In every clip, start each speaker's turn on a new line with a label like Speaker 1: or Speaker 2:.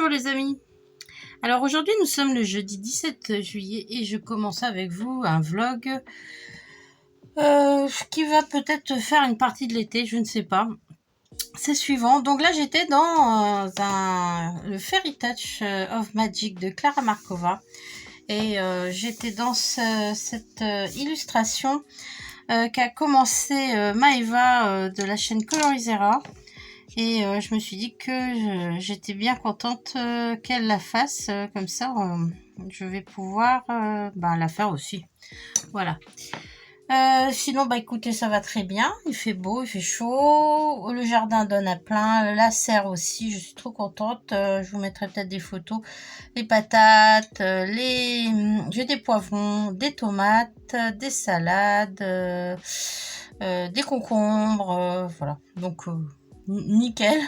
Speaker 1: les amis. Alors aujourd'hui nous sommes le jeudi 17 juillet et je commence avec vous un vlog qui va peut-être faire une partie de l'été, je ne sais pas. C'est suivant. Donc là j'étais dans le Fairy Touch of Magic de Clara Markova et j'étais dans cette illustration qu'a commencé Maeva de la chaîne Colorizera. Et je me suis dit que j'étais bien contente qu'elle la fasse. Comme ça, je vais pouvoir la faire aussi. Voilà. Sinon, écoutez, ça va très bien. Il fait beau, il fait chaud. Le jardin donne à plein. La serre aussi, je suis trop contente. Je vous mettrai peut-être des photos. Les patates, j'ai des poivrons, des tomates, des salades, des concombres. Voilà. Donc... nickel.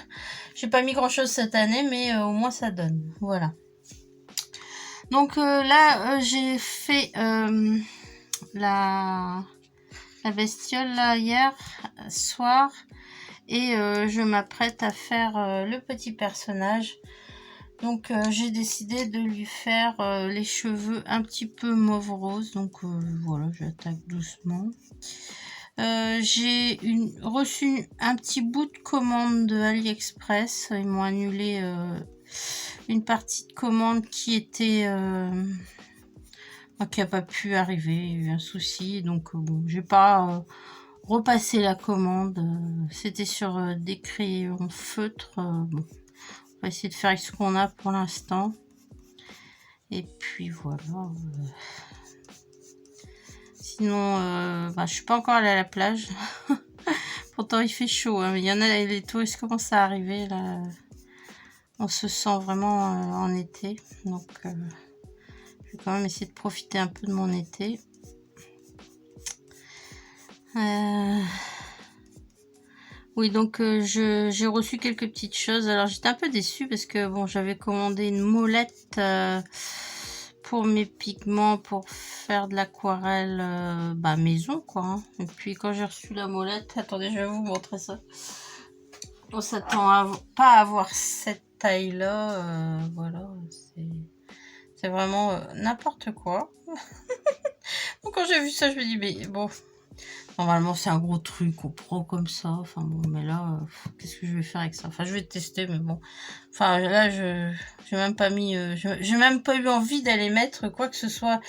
Speaker 1: J'ai pas mis grand chose cette année, mais au moins ça donne. Voilà. Donc là, j'ai fait la bestiole là, hier soir. Et je m'apprête à faire le petit personnage. Donc j'ai décidé de lui faire les cheveux un petit peu mauve rose. Donc voilà, j'attaque doucement. J'ai reçu un petit bout de commande de AliExpress. Ils m'ont annulé une partie de commande qui était qui n'a pas pu arriver. Il y a eu un souci, donc bon, j'ai pas repassé la commande. C'était sur des crayons feutres. Bon, on va essayer de faire avec ce qu'on a pour l'instant. Et puis voilà. Sinon, je suis pas encore allée à la plage. Pourtant il fait chaud, hein, mais il y en a, les touristes commencent à arriver là. On se sent vraiment en été, donc je vais quand même essayer de profiter un peu de mon été. Oui, donc j'ai reçu quelques petites choses. Alors j'étais un peu déçue parce que bon, j'avais commandé une molette pour mes pigments pour faire de l'aquarelle maison quoi. Hein. Et puis quand j'ai reçu la molette, attendez, je vais vous montrer ça. On s'attend pas à avoir cette taille là, voilà, c'est vraiment n'importe quoi. Donc quand j'ai vu ça, je me dis mais bon, normalement c'est un gros truc, on prend comme ça, enfin bon, mais là, qu'est-ce que je vais faire avec ça? Enfin je vais tester, mais bon, enfin là j'ai même pas mis, j'ai même pas eu envie d'aller mettre quoi que ce soit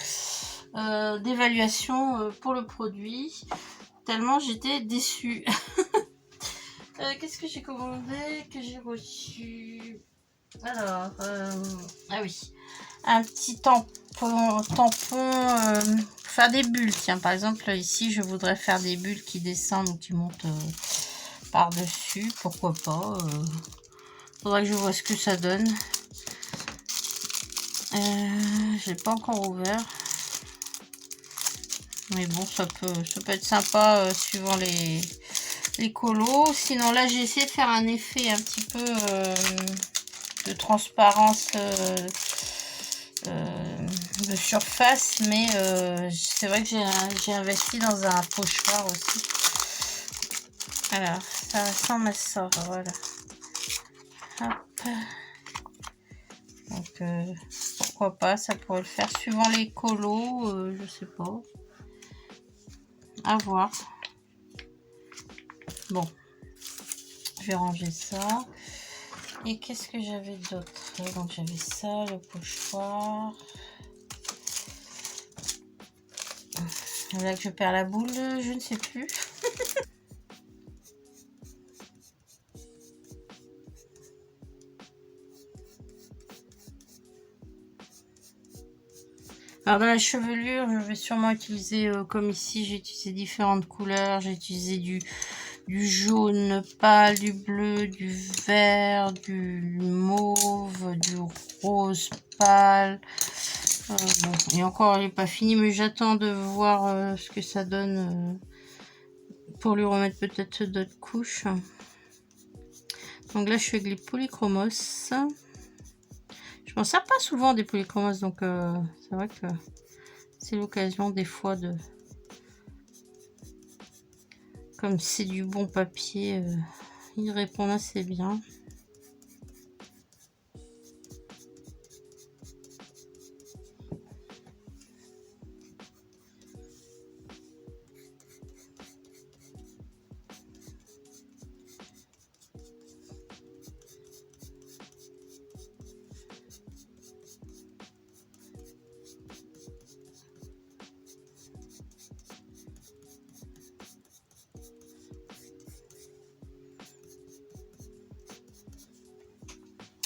Speaker 1: d'évaluation pour le produit, tellement j'étais déçue. Qu'est-ce que j'ai commandé, que j'ai reçu? Alors, ah oui, un petit tampon pour faire des bulles. Tiens, par exemple, ici, je voudrais faire des bulles qui descendent ou qui montent par-dessus. Pourquoi pas faudrait que je vois ce que ça donne. J'ai pas encore ouvert. Mais bon, ça peut être sympa suivant les colos. Sinon, là, j'ai essayé de faire un effet un petit peu de transparence de surface, mais c'est vrai que j'ai investi dans un pochoir aussi. Alors, ça ressemble à ça, voilà. Hop. Donc, pourquoi pas, ça pourrait le faire suivant les colos, je sais pas. À voir. Bon, je vais ranger ça. Et qu'est-ce que j'avais d'autre? Donc j'avais ça, le pochoir. Là que je perds la boule, je ne sais plus. Alors dans la chevelure, je vais sûrement utiliser, comme ici, j'ai utilisé différentes couleurs. J'ai utilisé du jaune pâle, du bleu, du vert, du mauve, du rose pâle. Bon, et encore, il n'est pas fini, mais j'attends de voir ce que ça donne pour lui remettre peut-être d'autres couches. Donc là, je suis avec les polychromos. Je m'en sers pas souvent des polychromos, donc c'est vrai que c'est l'occasion des fois de... Comme c'est du bon papier, ils répondent assez bien.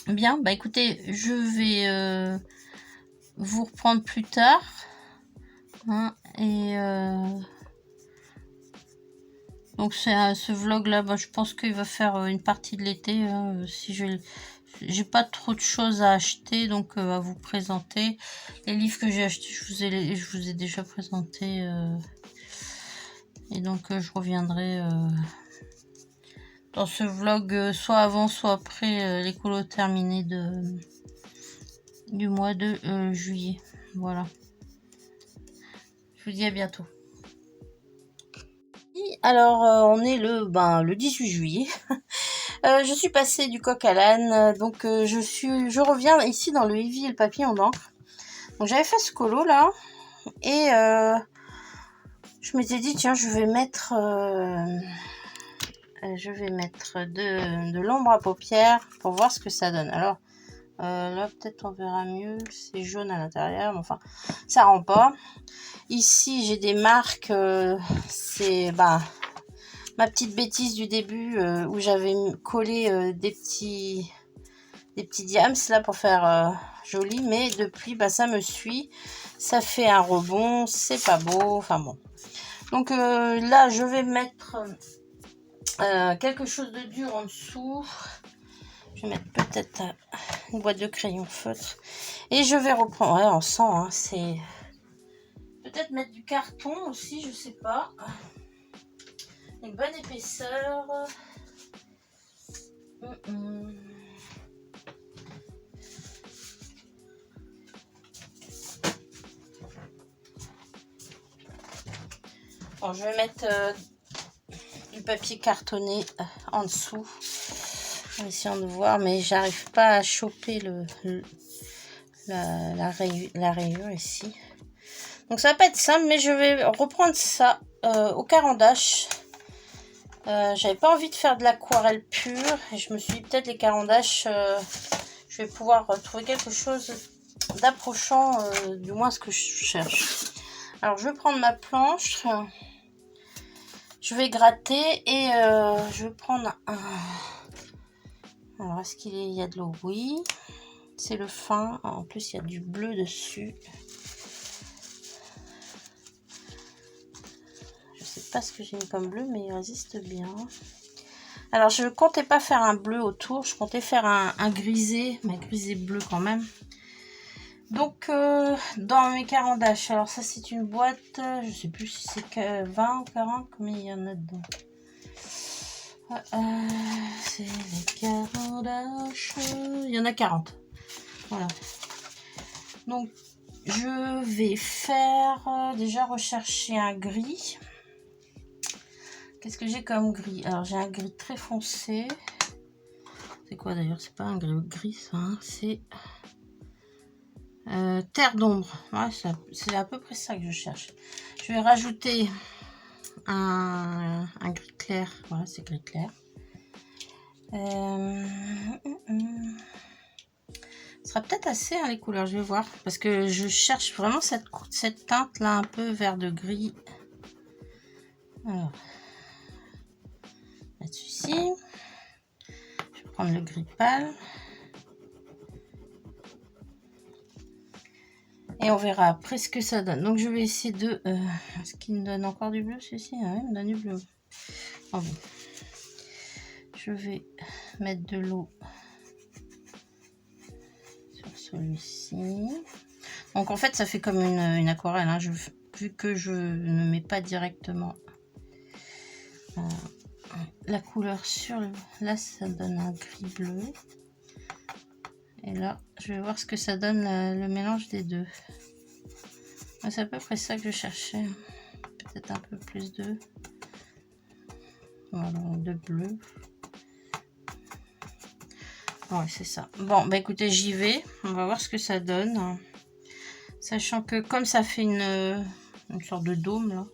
Speaker 1: Bien, bah écoutez, je vais vous reprendre plus tard. Hein, et donc ce vlog là, bah, je pense qu'il va faire une partie de l'été. Hein, si j'ai pas trop de choses à acheter, donc à vous présenter. Les livres que j'ai achetés, je vous ai déjà présenté. Et donc je reviendrai dans ce vlog soit avant, soit après les colos terminés du mois de juillet. Voilà. Je vous dis à bientôt. Alors, on est le 18 juillet. Je suis passée du coq à l'âne, donc je reviens ici dans le Heavy et le papillon d'encre. Donc j'avais fait ce colo là, et je m'étais dit tiens je vais mettre de l'ombre à paupières pour voir ce que ça donne. Alors là peut-être on verra mieux, c'est jaune à l'intérieur, mais enfin ça rend pas. Ici j'ai des marques, c'est ma petite bêtise du début où j'avais collé des petits diams là pour faire joli, mais depuis ça me suit, ça fait un rebond, c'est pas beau, enfin bon. Donc là je vais mettre quelque chose de dur en dessous. Je vais mettre peut-être une boîte de crayon feutre et je vais reprendre, ouais on sent hein, c'est peut-être mettre du carton aussi, je sais pas, une bonne épaisseur. Bon, je vais mettre du papier cartonné en dessous, en essayant de voir, mais j'arrive pas à choper la rayure ici. Donc ça va pas être simple, mais je vais reprendre ça au carandache. J'avais pas envie de faire de l'aquarelle pure, et je me suis dit peut-être les carandaches, je vais pouvoir trouver quelque chose d'approchant, du moins ce que je cherche. Alors je vais prendre ma planche, je vais gratter et je vais prendre un... Alors est-ce qu'il y a de l'eau? Oui, c'est le fin, en plus il y a du bleu dessus. Je sais pas ce que j'ai mis comme bleu, mais il résiste bien. Alors je comptais pas faire un bleu autour, je comptais faire un grisé, mais grisé bleu quand même. Donc dans mes carandaches, alors ça c'est une boîte, je sais plus si c'est 20 ou 40, combien il y en a dedans. C'est les carandaches, il y en a 40. Voilà. Donc je vais faire déjà rechercher un gris. Qu'est-ce que j'ai comme gris? Alors j'ai un gris très foncé. C'est quoi d'ailleurs? C'est pas un gris ça, hein, c'est terre d'ombre. Ouais, c'est à peu près ça que je cherche. Je vais rajouter un gris clair. Voilà, c'est gris clair. Ce sera peut-être assez hein, les couleurs, je vais voir. Parce que je cherche vraiment cette teinte là un peu vert de gris. Alors, là-dessus. Je vais prendre le gris pâle. Et on verra après ce que ça donne. Donc je vais essayer de... Est-ce qu'il me donne encore du bleu celui-ci? Ah oui, il me donne du bleu. Oh, bon. Je vais mettre de l'eau sur celui-ci. Donc en fait ça fait comme une aquarelle. Hein. Vu que je ne mets pas directement la couleur sur le... Là ça donne un gris bleu. Et là je vais voir ce que ça donne le mélange des deux. C'est à peu près ça que je cherchais. Peut-être un peu plus de... Voilà, de bleu. Ouais, c'est ça. Bon, bah écoutez, j'y vais. On va voir ce que ça donne. Sachant que comme ça fait une sorte de dôme,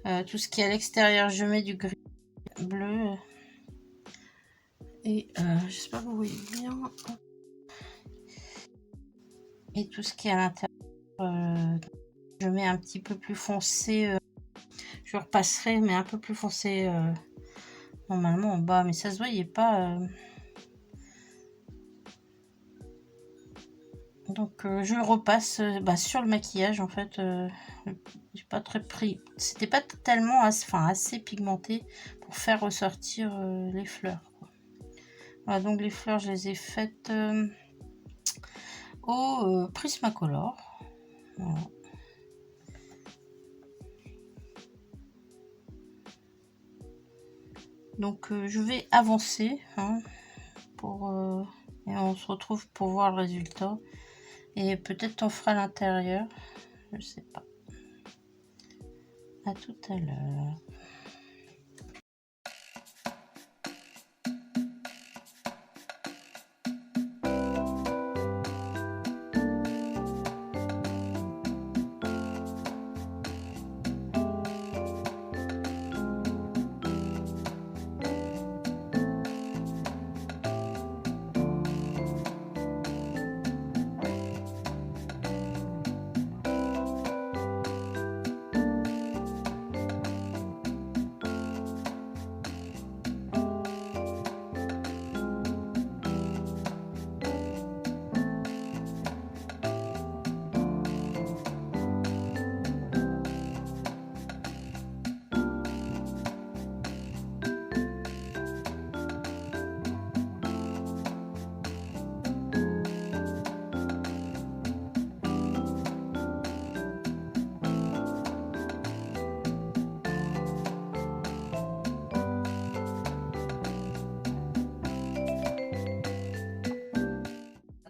Speaker 1: là, tout ce qui est à l'extérieur, je mets du gris bleu. Et j'espère que vous voyez bien. Et tout ce qui est à l'intérieur, je mets un petit peu plus foncé. Je repasserai, mais un peu plus foncé normalement en bas. Mais ça se voyait pas. Donc je le repasse sur le maquillage en fait. J'ai pas très pris. C'était pas tellement assez pigmenté pour faire ressortir les fleurs, quoi. Voilà, donc les fleurs je les ai faites au Prismacolor. Voilà. Donc je vais avancer pour et on se retrouve pour voir le résultat. Et peut-être on fera l'intérieur. Je sais pas. À tout à l'heure.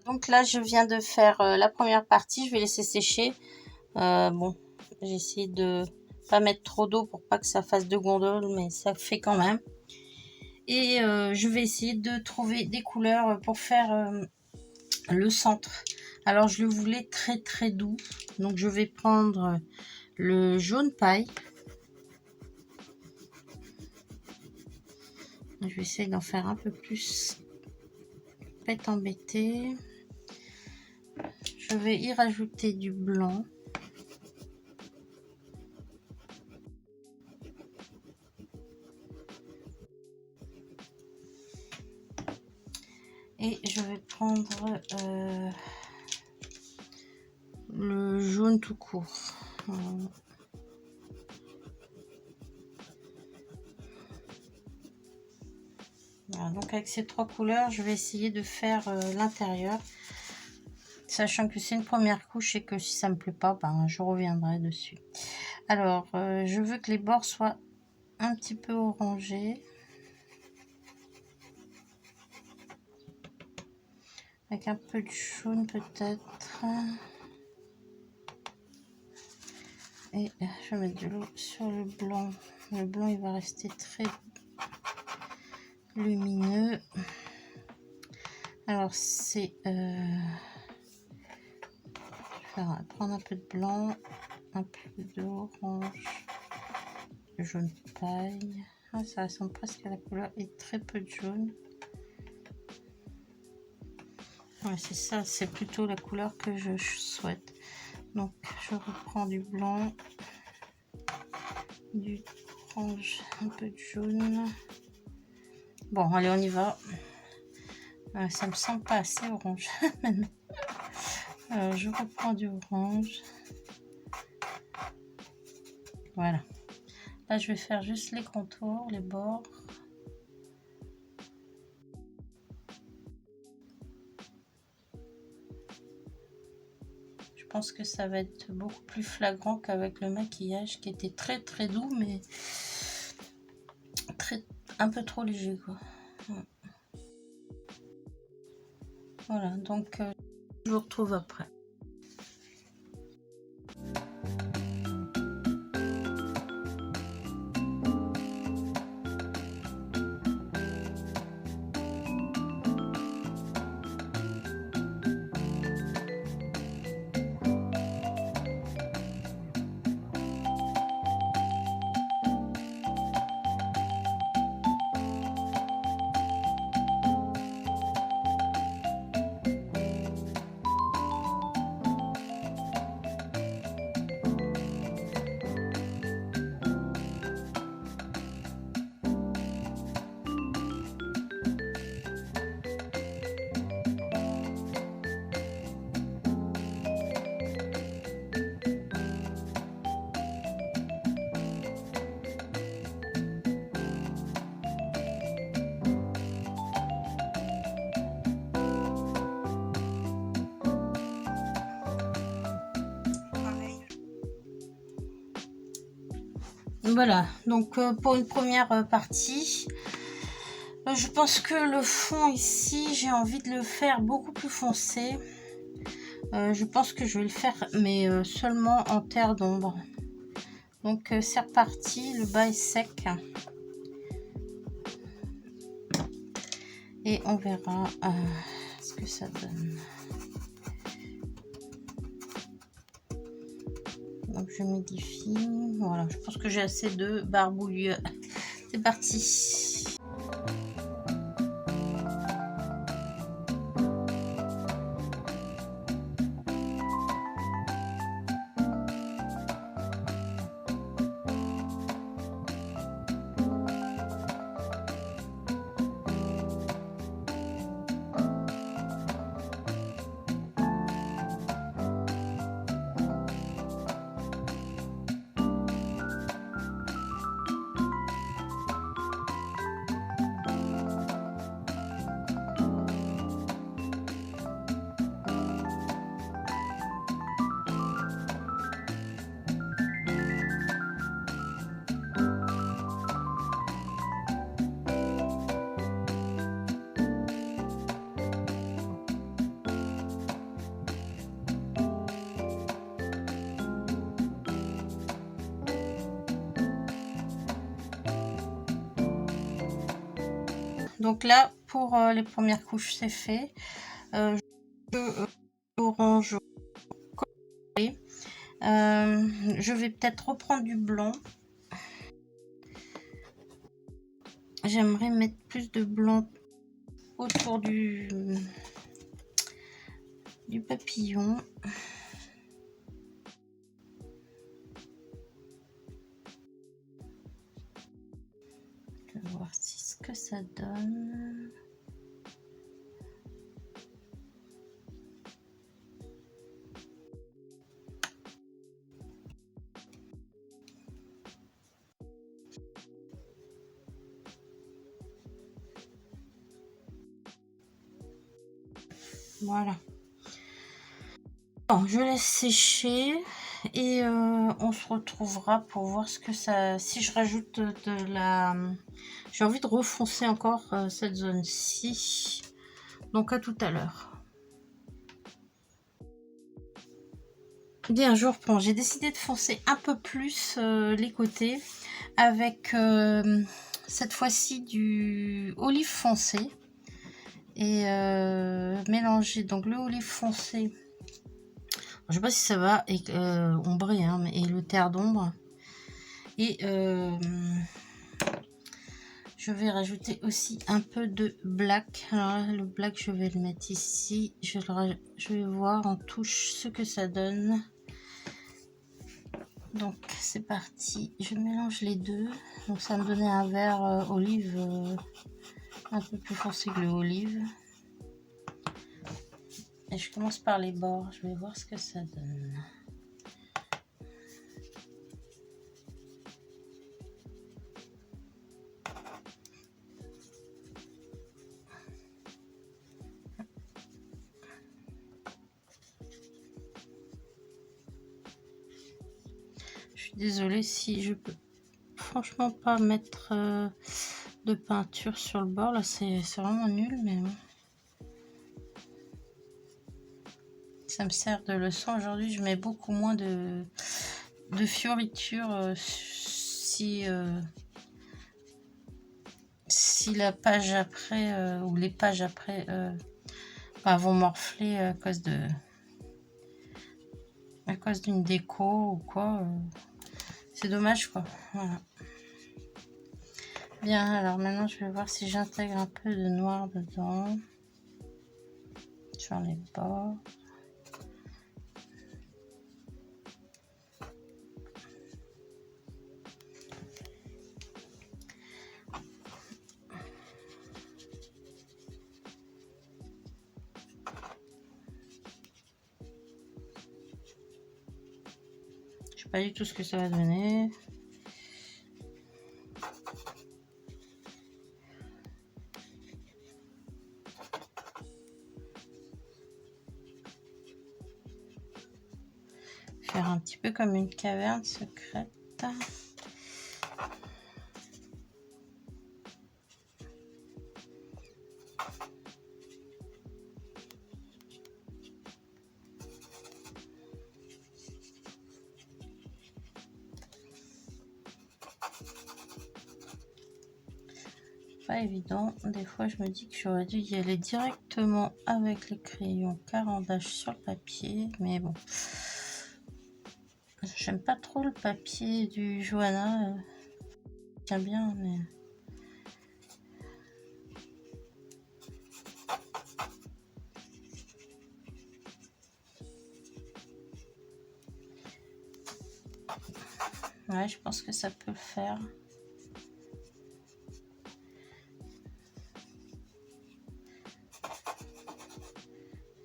Speaker 1: Donc là, je viens de faire la première partie. Je vais laisser sécher. Bon, j'ai essayé de pas mettre trop d'eau pour pas que ça fasse de gondole, mais ça fait quand même. Et je vais essayer de trouver des couleurs pour faire le centre. Alors, je le voulais très très doux. Donc, je vais prendre le jaune paille. Je vais essayer d'en faire un peu plus. Pas être embêtée. Je vais y rajouter du blanc. Et je vais prendre le jaune tout court. Voilà, donc avec ces trois couleurs, je vais essayer de faire l'intérieur. Sachant que c'est une première couche et que si ça me plaît pas, je reviendrai dessus. Alors, je veux que les bords soient un petit peu orangés. Avec un peu de jaune peut-être. Et je vais mettre de l'eau sur le blanc. Le blanc, il va rester très lumineux. Alors, c'est... je vais prendre un peu de blanc, un peu d'orange, de jaune paille. Ah, ça ressemble presque à la couleur et très peu de jaune. Ouais, c'est ça, c'est plutôt la couleur que je souhaite. Donc, je reprends du blanc, du orange, un peu de jaune. Bon, allez, on y va. Ça me semble pas assez orange. Alors, je reprends du orange. Voilà. Là, je vais faire juste les contours, les bords. Je pense que ça va être beaucoup plus flagrant qu'avec le maquillage qui était très très doux, mais un peu trop léger, quoi. Voilà, donc je vous retrouve après. Voilà, donc pour une première partie, je pense que le fond ici, j'ai envie de le faire beaucoup plus foncé. Je pense que je vais le faire, mais seulement en terre d'ombre. Donc c'est reparti, le bas est sec. Et on verra ce que ça donne. Donc je modifie. Voilà, je pense que j'ai assez de barbouille. C'est parti. Donc là, pour les premières couches, c'est fait. Orange. Je vais peut-être reprendre du blanc. J'aimerais mettre plus de blanc autour du papillon. Je vais voir ce que ça donne. Voilà. Bon, je laisse sécher et on se retrouvera pour voir ce que ça... Si je rajoute de la... J'ai envie de refoncer encore cette zone-ci. Donc à tout à l'heure. Bien, je reprends. J'ai décidé de foncer un peu plus les côtés avec cette fois-ci du olive foncé. Et mélanger donc le olive foncé. Je sais pas si ça va et ombrer hein, et le terre d'ombre. Et je vais rajouter aussi un peu de black. Alors là, le black, je vais le mettre ici. Je vais voir en touche ce que ça donne. Donc c'est parti. Je mélange les deux. Donc ça me donnait un vert olive un peu plus foncé que le olive. Et je commence par les bords. Je vais voir ce que ça donne. Je suis désolée si je peux franchement pas mettre de peinture sur le bord. Là, c'est vraiment nul, mais bon. Ça me sert de leçon. Aujourd'hui, je mets beaucoup moins de fioritures si la page après ou les pages après vont morfler à cause d'une déco ou quoi. C'est dommage quoi. Voilà. Bien, alors maintenant je vais voir si j'intègre un peu de noir dedans sur les bords. Je sais pas du tout ce que ça va donner. Faire un petit peu comme une caverne secrète. Pas évident. Des fois, je me dis que j'aurais dû y aller directement avec les crayons Caran-d'Ache sur le papier, mais bon. J'aime pas trop le papier du Johanna. J'aime bien, mais... Ouais, je pense que ça peut le faire.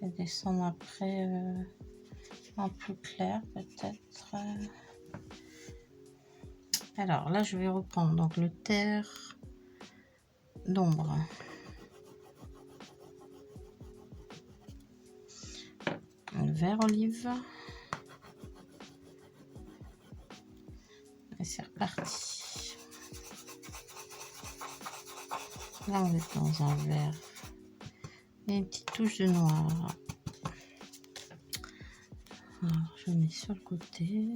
Speaker 1: Et descendre après en plus clair, peut-être. Alors là, je vais reprendre donc le terre d'ombre. Le vert olive. Et c'est reparti. Là, on est dans un vert. Et une petite touche de noir. Alors, je mets sur le côté.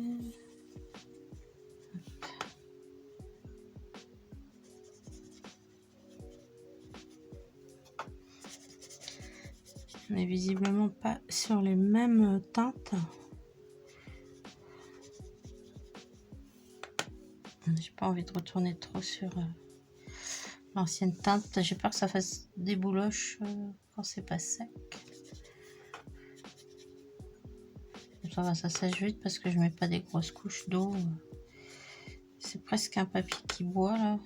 Speaker 1: On n'est visiblement pas sur les mêmes teintes. J'ai pas envie de retourner trop sur l'ancienne teinte. J'ai peur que ça fasse des bouloches quand c'est pas sec. Ça va, ça sèche vite parce que je mets pas des grosses couches d'eau. C'est presque un papier qui boit là.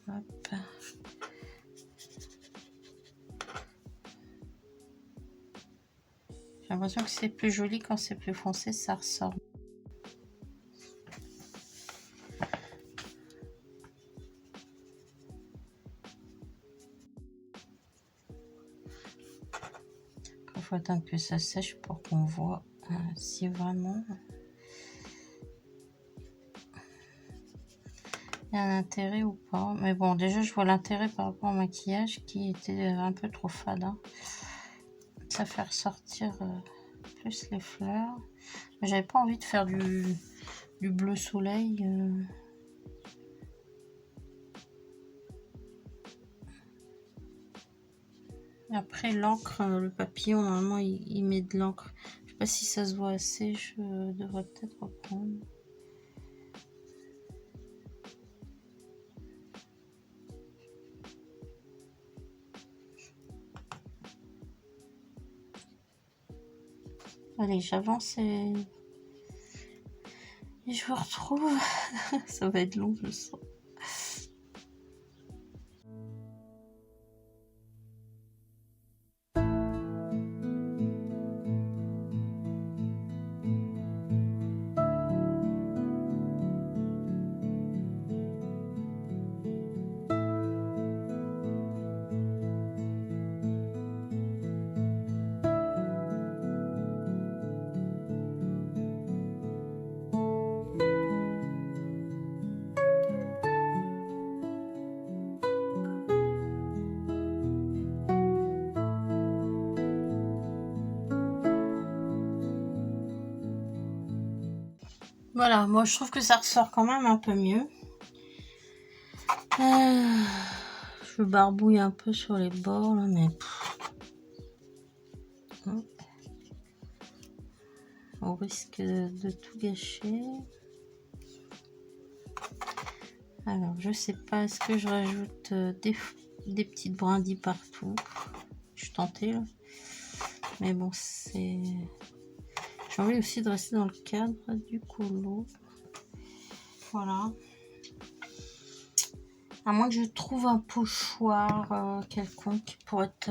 Speaker 1: Hop. J'ai l'impression que c'est plus joli quand c'est plus foncé, ça ressort. Il faut attendre que ça sèche pour qu'on voit si vraiment il y a un intérêt ou pas. Mais bon, déjà je vois l'intérêt par rapport au maquillage qui était un peu trop fade. Hein. Ça fait ressortir plus les fleurs. Mais j'avais pas envie de faire du bleu soleil. Après l'encre, le papillon, normalement il met de l'encre. Je sais pas si ça se voit assez, je devrais peut-être reprendre. Allez, j'avance et je vous retrouve. Ça va être long, je sens. Voilà, moi je trouve que ça ressort quand même un peu mieux. Je barbouille un peu sur les bords là, mais au risque de tout gâcher. Alors je sais pas, est-ce que je rajoute des petites brindilles partout? Je suis tentée là, mais bon, c'est... J'ai envie aussi de rester dans le cadre du colo. Voilà. À moins que je trouve un pochoir quelconque pour être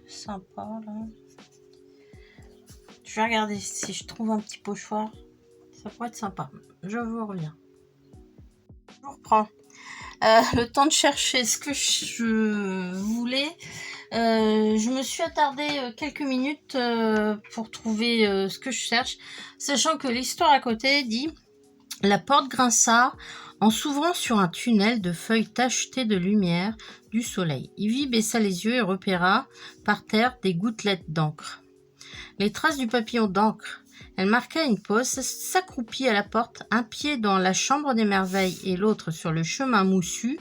Speaker 1: sympa là. Je vais regarder si je trouve un petit pochoir. Ça pourrait être sympa. Je vous reviens. Je reprends. Le temps de chercher ce que je voulais. Je me suis attardée quelques minutes pour trouver ce que je cherche, sachant que l'histoire à côté dit « La porte grinça en s'ouvrant sur un tunnel de feuilles tachetées de lumière du soleil. Ivy baissa les yeux et repéra par terre des gouttelettes d'encre. Les traces du papillon d'encre. Elle marqua une pause, s'accroupit à la porte, un pied dans la chambre des merveilles et l'autre sur le chemin moussu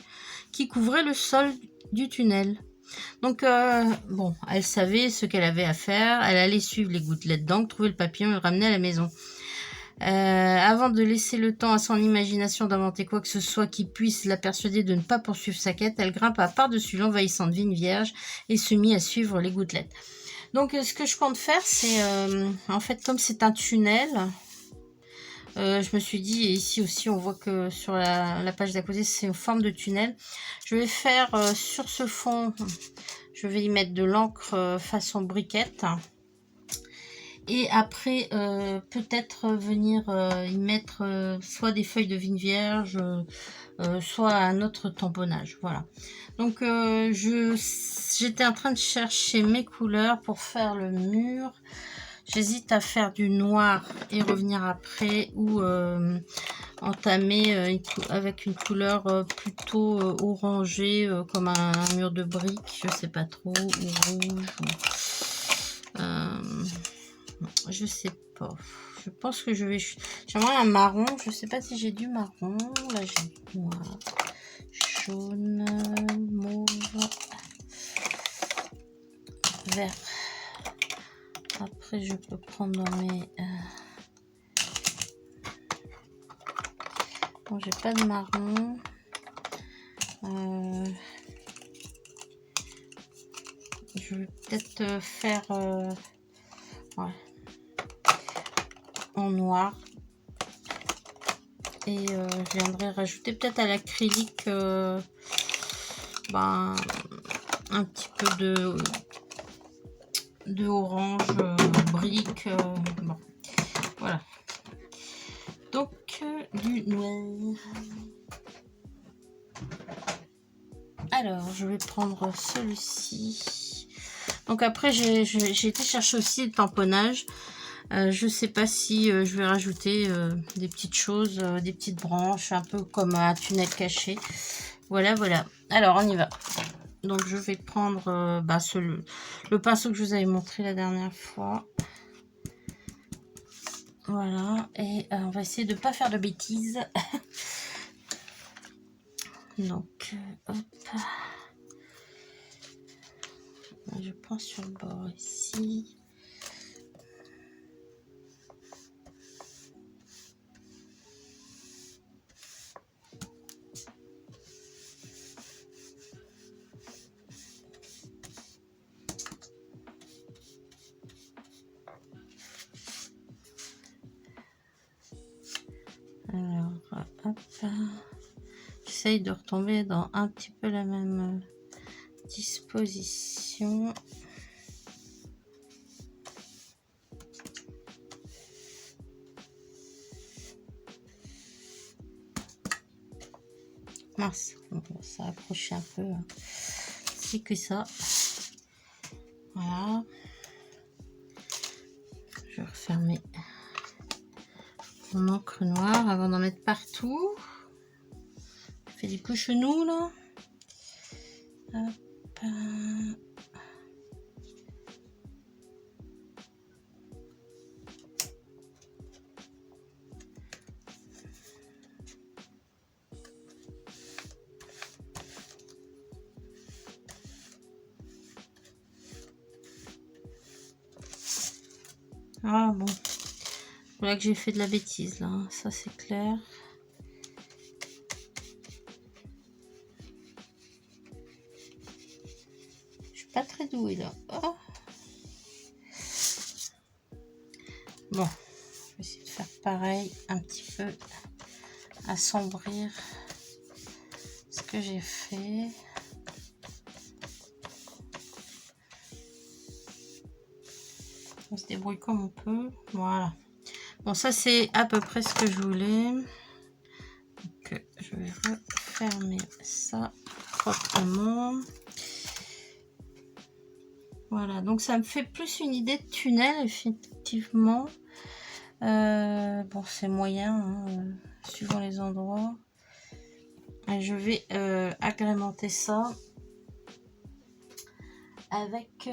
Speaker 1: qui couvrait le sol du tunnel. » Donc, bon, elle savait ce qu'elle avait à faire. Elle allait suivre les gouttelettes d'encre, trouver le papillon et le ramener à la maison. Avant de laisser le temps à son imagination d'inventer quoi que ce soit qui puisse la persuader de ne pas poursuivre sa quête, elle grimpa par-dessus l'envahissante vigne vierge et se mit à suivre les gouttelettes. Donc, ce que je compte faire, c'est, en fait, comme c'est un tunnel, je me suis dit, et ici aussi, on voit que sur la page d'à côté, c'est une forme de tunnel. Je vais faire sur ce fond, je vais y mettre de l'encre façon briquette. Et après, peut-être venir y mettre soit des feuilles de vigne vierge, soit un autre tamponnage. Voilà. Donc, j'étais en train de chercher mes couleurs pour faire le mur. J'hésite à faire du noir et revenir après ou entamer avec une couleur plutôt orangée comme un mur de briques, je sais pas trop, ou rouge. Je sais pas. Je pense que je vais... J'aimerais un marron. Je sais pas si j'ai du marron. Là, j'ai du noir, jaune, mauve, vert. Après, je peux prendre dans mes... Bon, j'ai pas de marron. Je vais peut-être faire... ouais. En noir. Et je viendrai rajouter peut-être à l'acrylique un petit peu de orange brique. Bon, voilà. Donc, du noir. Alors, je vais prendre celui-ci. Donc après, j'ai été chercher aussi le tamponnage. Je sais pas si je vais rajouter des petites choses, des petites branches, un peu comme un tunnel caché. Voilà, voilà. Alors, on y va. Donc, je vais prendre le pinceau que je vous avais montré la dernière fois. Voilà. Et on va essayer de ne pas faire de bêtises. Donc, hop. Je prends sur le bord ici. Alors, hop. J'essaye de retomber dans un petit peu la même disposition. Mince, ça a accroché un peu. C'est que ça. Voilà. Je vais refermer mon encre noire avant d'en mettre partout. Je fais des cochonous là. Hop. Ah bon, voilà que j'ai fait de la bêtise là, ça c'est clair. Je suis pas très douée là. Oh. Bon, je vais essayer de faire pareil, un petit peu assombrir ce que j'ai fait. On se débrouille comme on peut. Voilà. Bon, ça c'est à peu près ce que je voulais. Donc, je vais refermer ça proprement. Voilà, donc ça me fait plus une idée de tunnel, effectivement. Bon, c'est moyen, hein, suivant les endroits. Et je vais agrémenter ça avec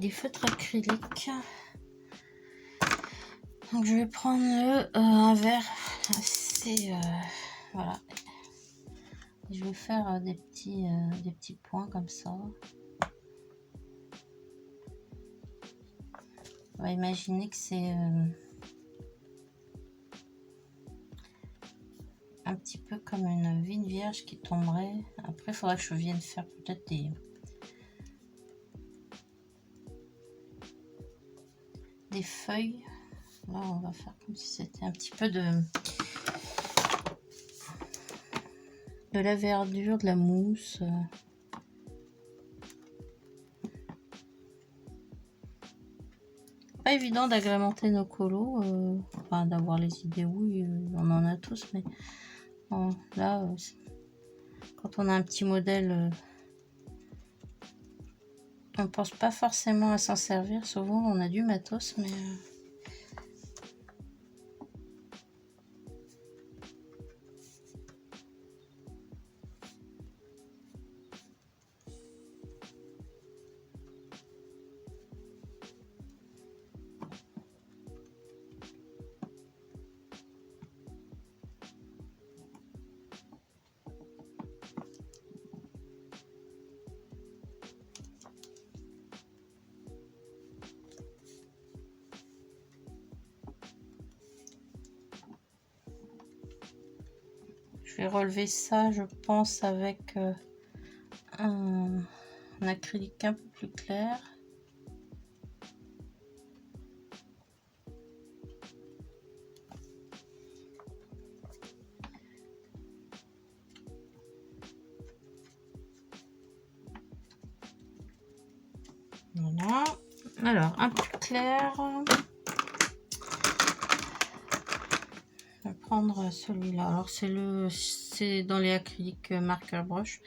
Speaker 1: des feutres acryliques. Donc je vais prendre un verre assez voilà. Je vais faire des petits points comme ça. On va imaginer que c'est un petit peu comme une vigne vierge qui tomberait. Après, il faudra que je vienne faire peut-être des feuilles. Là, on va faire comme si c'était un petit peu de la verdure, de la mousse. Pas évident d'agrémenter nos colos, enfin d'avoir les idées, oui, on en a tous, mais bon, là, quand on a un petit modèle, on pense pas forcément à s'en servir. Souvent, on a du matos, mais je vais relever ça, je pense, avec un acrylique un peu plus clair. Voilà. Alors, un plus clair. Je vais prendre celui-là. Alors, c'est dans les acryliques marqueur brush.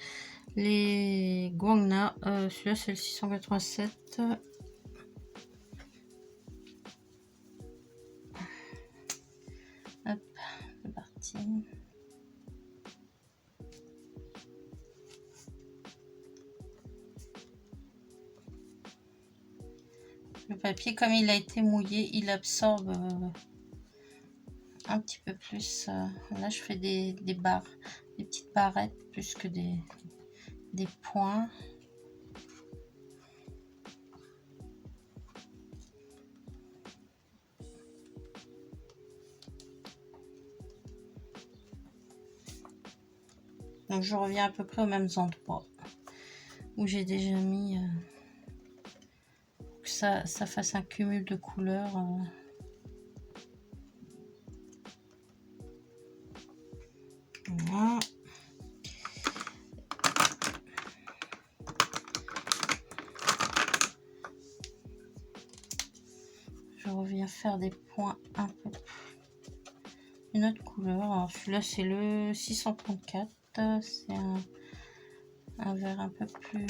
Speaker 1: Les Guangna. Celui-là, c'est le 687. Hop, c'est parti. Le papier, comme il a été mouillé, il absorbe un petit peu plus. Là, je fais des barres, des petites barrettes plus que des points. Donc, je reviens à peu près aux mêmes endroits où j'ai déjà mis pour que ça fasse un cumul de couleurs. Voilà. Je reviens faire des points un peu plus. Une autre couleur. Alors celui-là, c'est le 634. C'est un vert un peu plus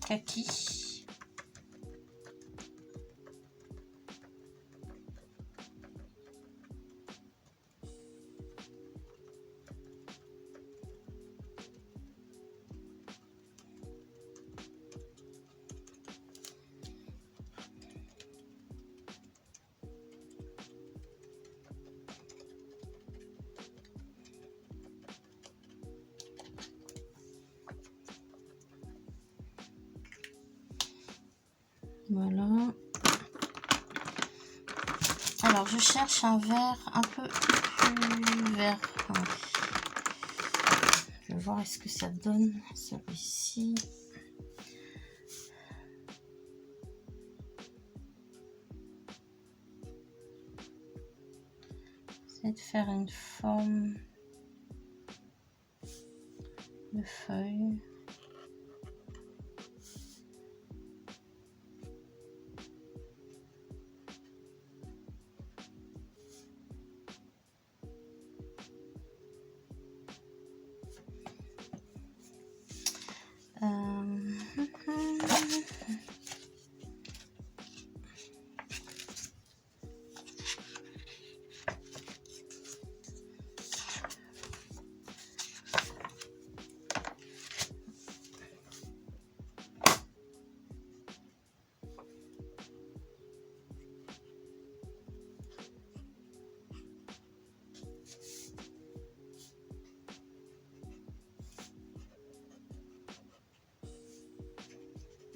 Speaker 1: kaki. Voilà. Alors, je cherche un vert un peu plus vert. Je vais voir est-ce que ça donne celui-ci. J'essaie de faire une forme de feuille.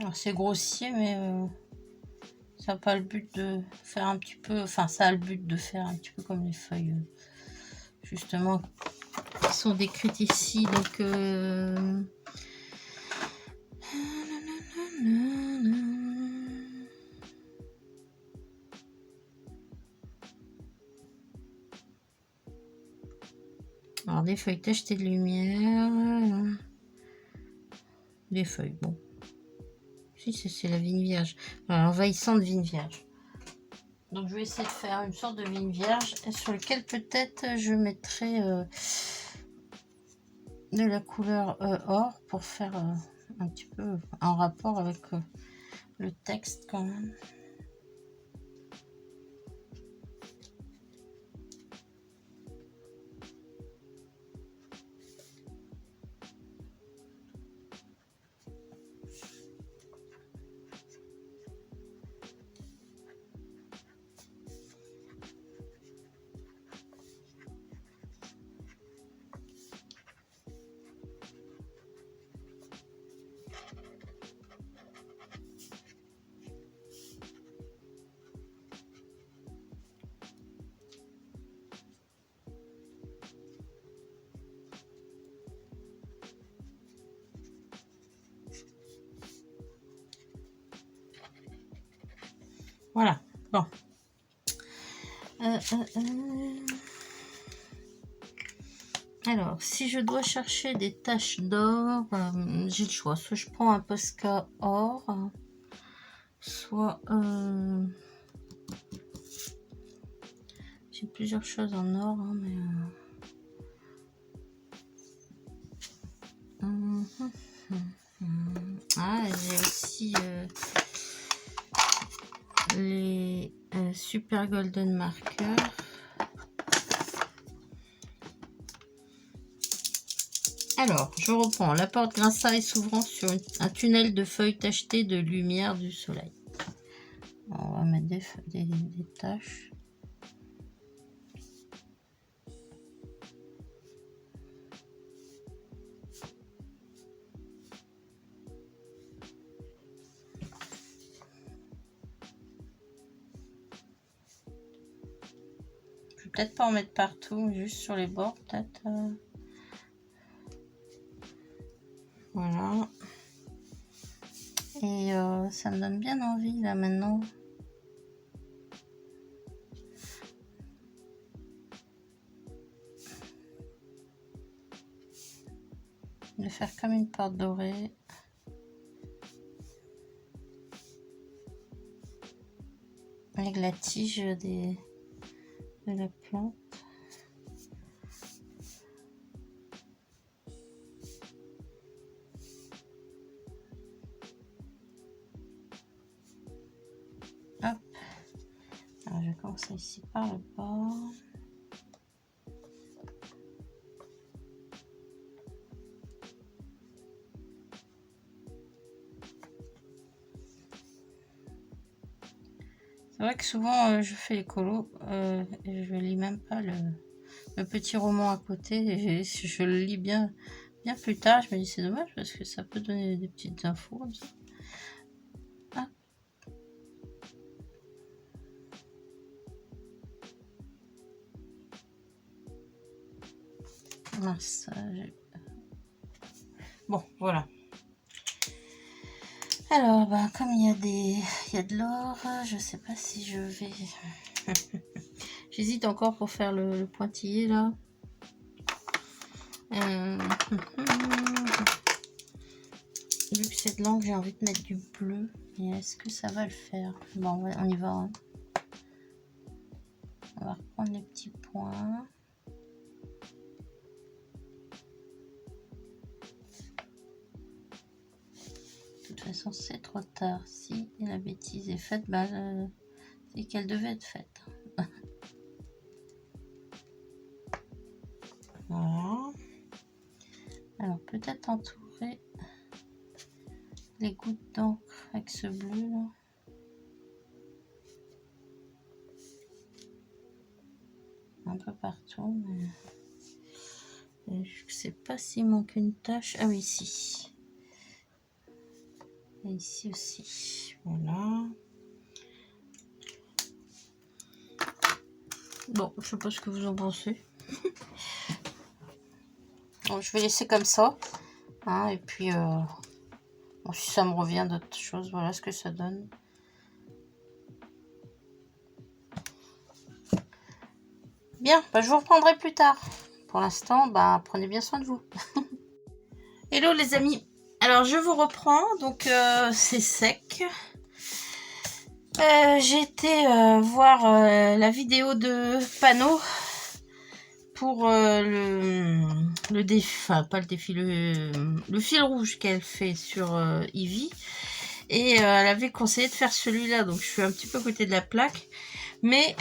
Speaker 1: Alors c'est grossier, mais ça n'a pas le but de faire un petit peu... Enfin, ça a le but de faire un petit peu comme les feuilles, justement, qui sont décrites ici. Donc... Alors, des feuilles tachetées de lumière. Des feuilles, bon. Si, c'est la vigne vierge. Alors, envahissante vigne vierge. Donc, je vais essayer de faire une sorte de vigne vierge sur lequel peut-être je mettrai de la couleur or pour faire un petit peu en rapport avec le texte quand même. Voilà, bon. Alors, si je dois chercher des taches d'or, j'ai le choix. Soit je prends un Posca or, soit... j'ai plusieurs choses en or, hein, mais... Ah, j'ai aussi les Super Golden Marker. Alors, je reprends. La porte Grassaille s'ouvrant sur un tunnel de feuilles tachetées de lumière du soleil. On va mettre des taches. Je vais peut-être pas en mettre partout, mais juste sur les bords, peut-être. Voilà. Et ça me donne bien envie, là, maintenant. De faire comme une porte dorée. Avec la tige de la plante. Hop. Alors, je vais commencer ici par le bas. C'est vrai que souvent je fais les colos et je lis même pas le petit roman à côté. Je le lis bien plus tard. Je me dis c'est dommage parce que ça peut donner des petites infos comme ça. Ah. Mince, bon, voilà. Alors, bah, comme il y a de l'or, je sais pas si je vais... J'hésite encore pour faire le pointillé, là. Vu que c'est de l'encre, j'ai envie de mettre du bleu. Mais est-ce que ça va le faire? Bon, on y va. Hein. On va reprendre les petits points. De toute façon, c'est trop tard. Si la bêtise est faite, bah, c'est qu'elle devait être faite. Voilà. Alors, peut-être entourer les gouttes d'encre avec ce bleu là. Un peu partout, mais je sais pas s'il manque une tache. Ah oui, si. Et ici aussi. Voilà. Bon, je sais pas ce que vous en pensez. Donc, je vais laisser comme ça. Hein, et puis, bon, si ça me revient d'autres choses, voilà ce que ça donne. Bien, bah, je vous reprendrai plus tard. Pour l'instant, bah, prenez bien soin de vous. Hello les amis. Alors, je vous reprends. Donc, c'est sec. J'ai été voir la vidéo de Pano pour le défi, enfin pas le défi, le fil rouge qu'elle fait sur Eevee. Et elle avait conseillé de faire celui-là, donc je suis un petit peu à côté de la plaque. Mais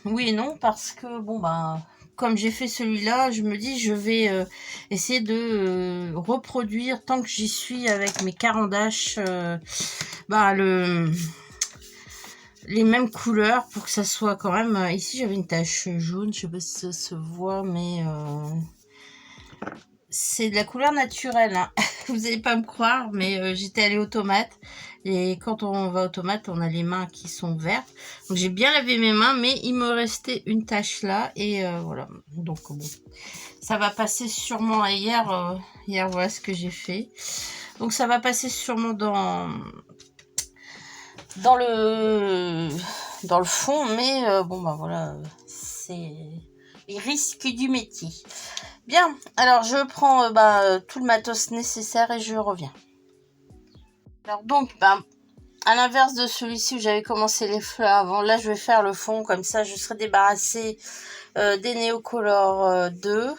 Speaker 1: oui et non, parce que bon bah comme j'ai fait celui-là, je me dis je vais essayer de reproduire tant que j'y suis avec mes carandaches bah les mêmes couleurs pour que ça soit quand même... Ici j'avais une tache jaune, je sais pas si ça se voit, mais c'est de la couleur naturelle, hein. Vous n'allez pas me croire, mais j'étais allée aux tomates. Et quand on va aux tomates, on a les mains qui sont vertes. Donc j'ai bien lavé mes mains, mais il me restait une tache là. Et voilà, donc bon, ça va passer sûrement... Hier, voilà ce que j'ai fait. Donc ça va passer sûrement dans le fond, mais bon bah voilà, c'est les risques du métier. Bien, alors je prends tout le matos nécessaire et je reviens. Alors donc à l'inverse de celui-ci où j'avais commencé les fleurs avant, là je vais faire le fond, comme ça je serai débarrassée des Neocolor 2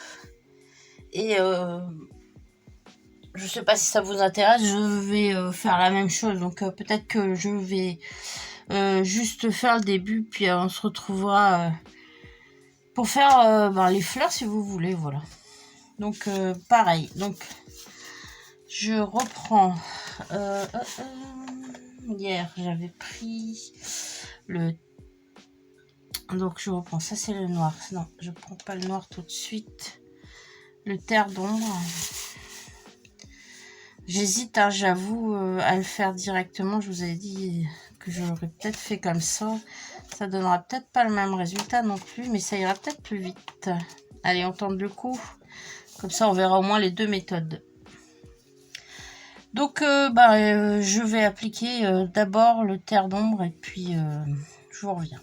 Speaker 1: et je sais pas si ça vous intéresse, je vais faire la même chose, donc peut-être que je vais juste faire le début, puis on se retrouvera pour faire les fleurs si vous voulez, voilà. Donc pareil, donc je reprends. Hier j'avais pris le... Donc je reprends, ça c'est le noir. Non, je prends pas le noir tout de suite. Le terre d'ombre. J'hésite, hein, j'avoue, à le faire directement. Je vous avais dit que j'aurais peut-être fait comme ça. Ça donnera peut-être pas le même résultat non plus, mais ça ira peut-être plus vite. Allez, on tente le coup. Comme ça, on verra au moins les deux méthodes. Donc, je vais appliquer d'abord le terre d'ombre et puis je vous reviens.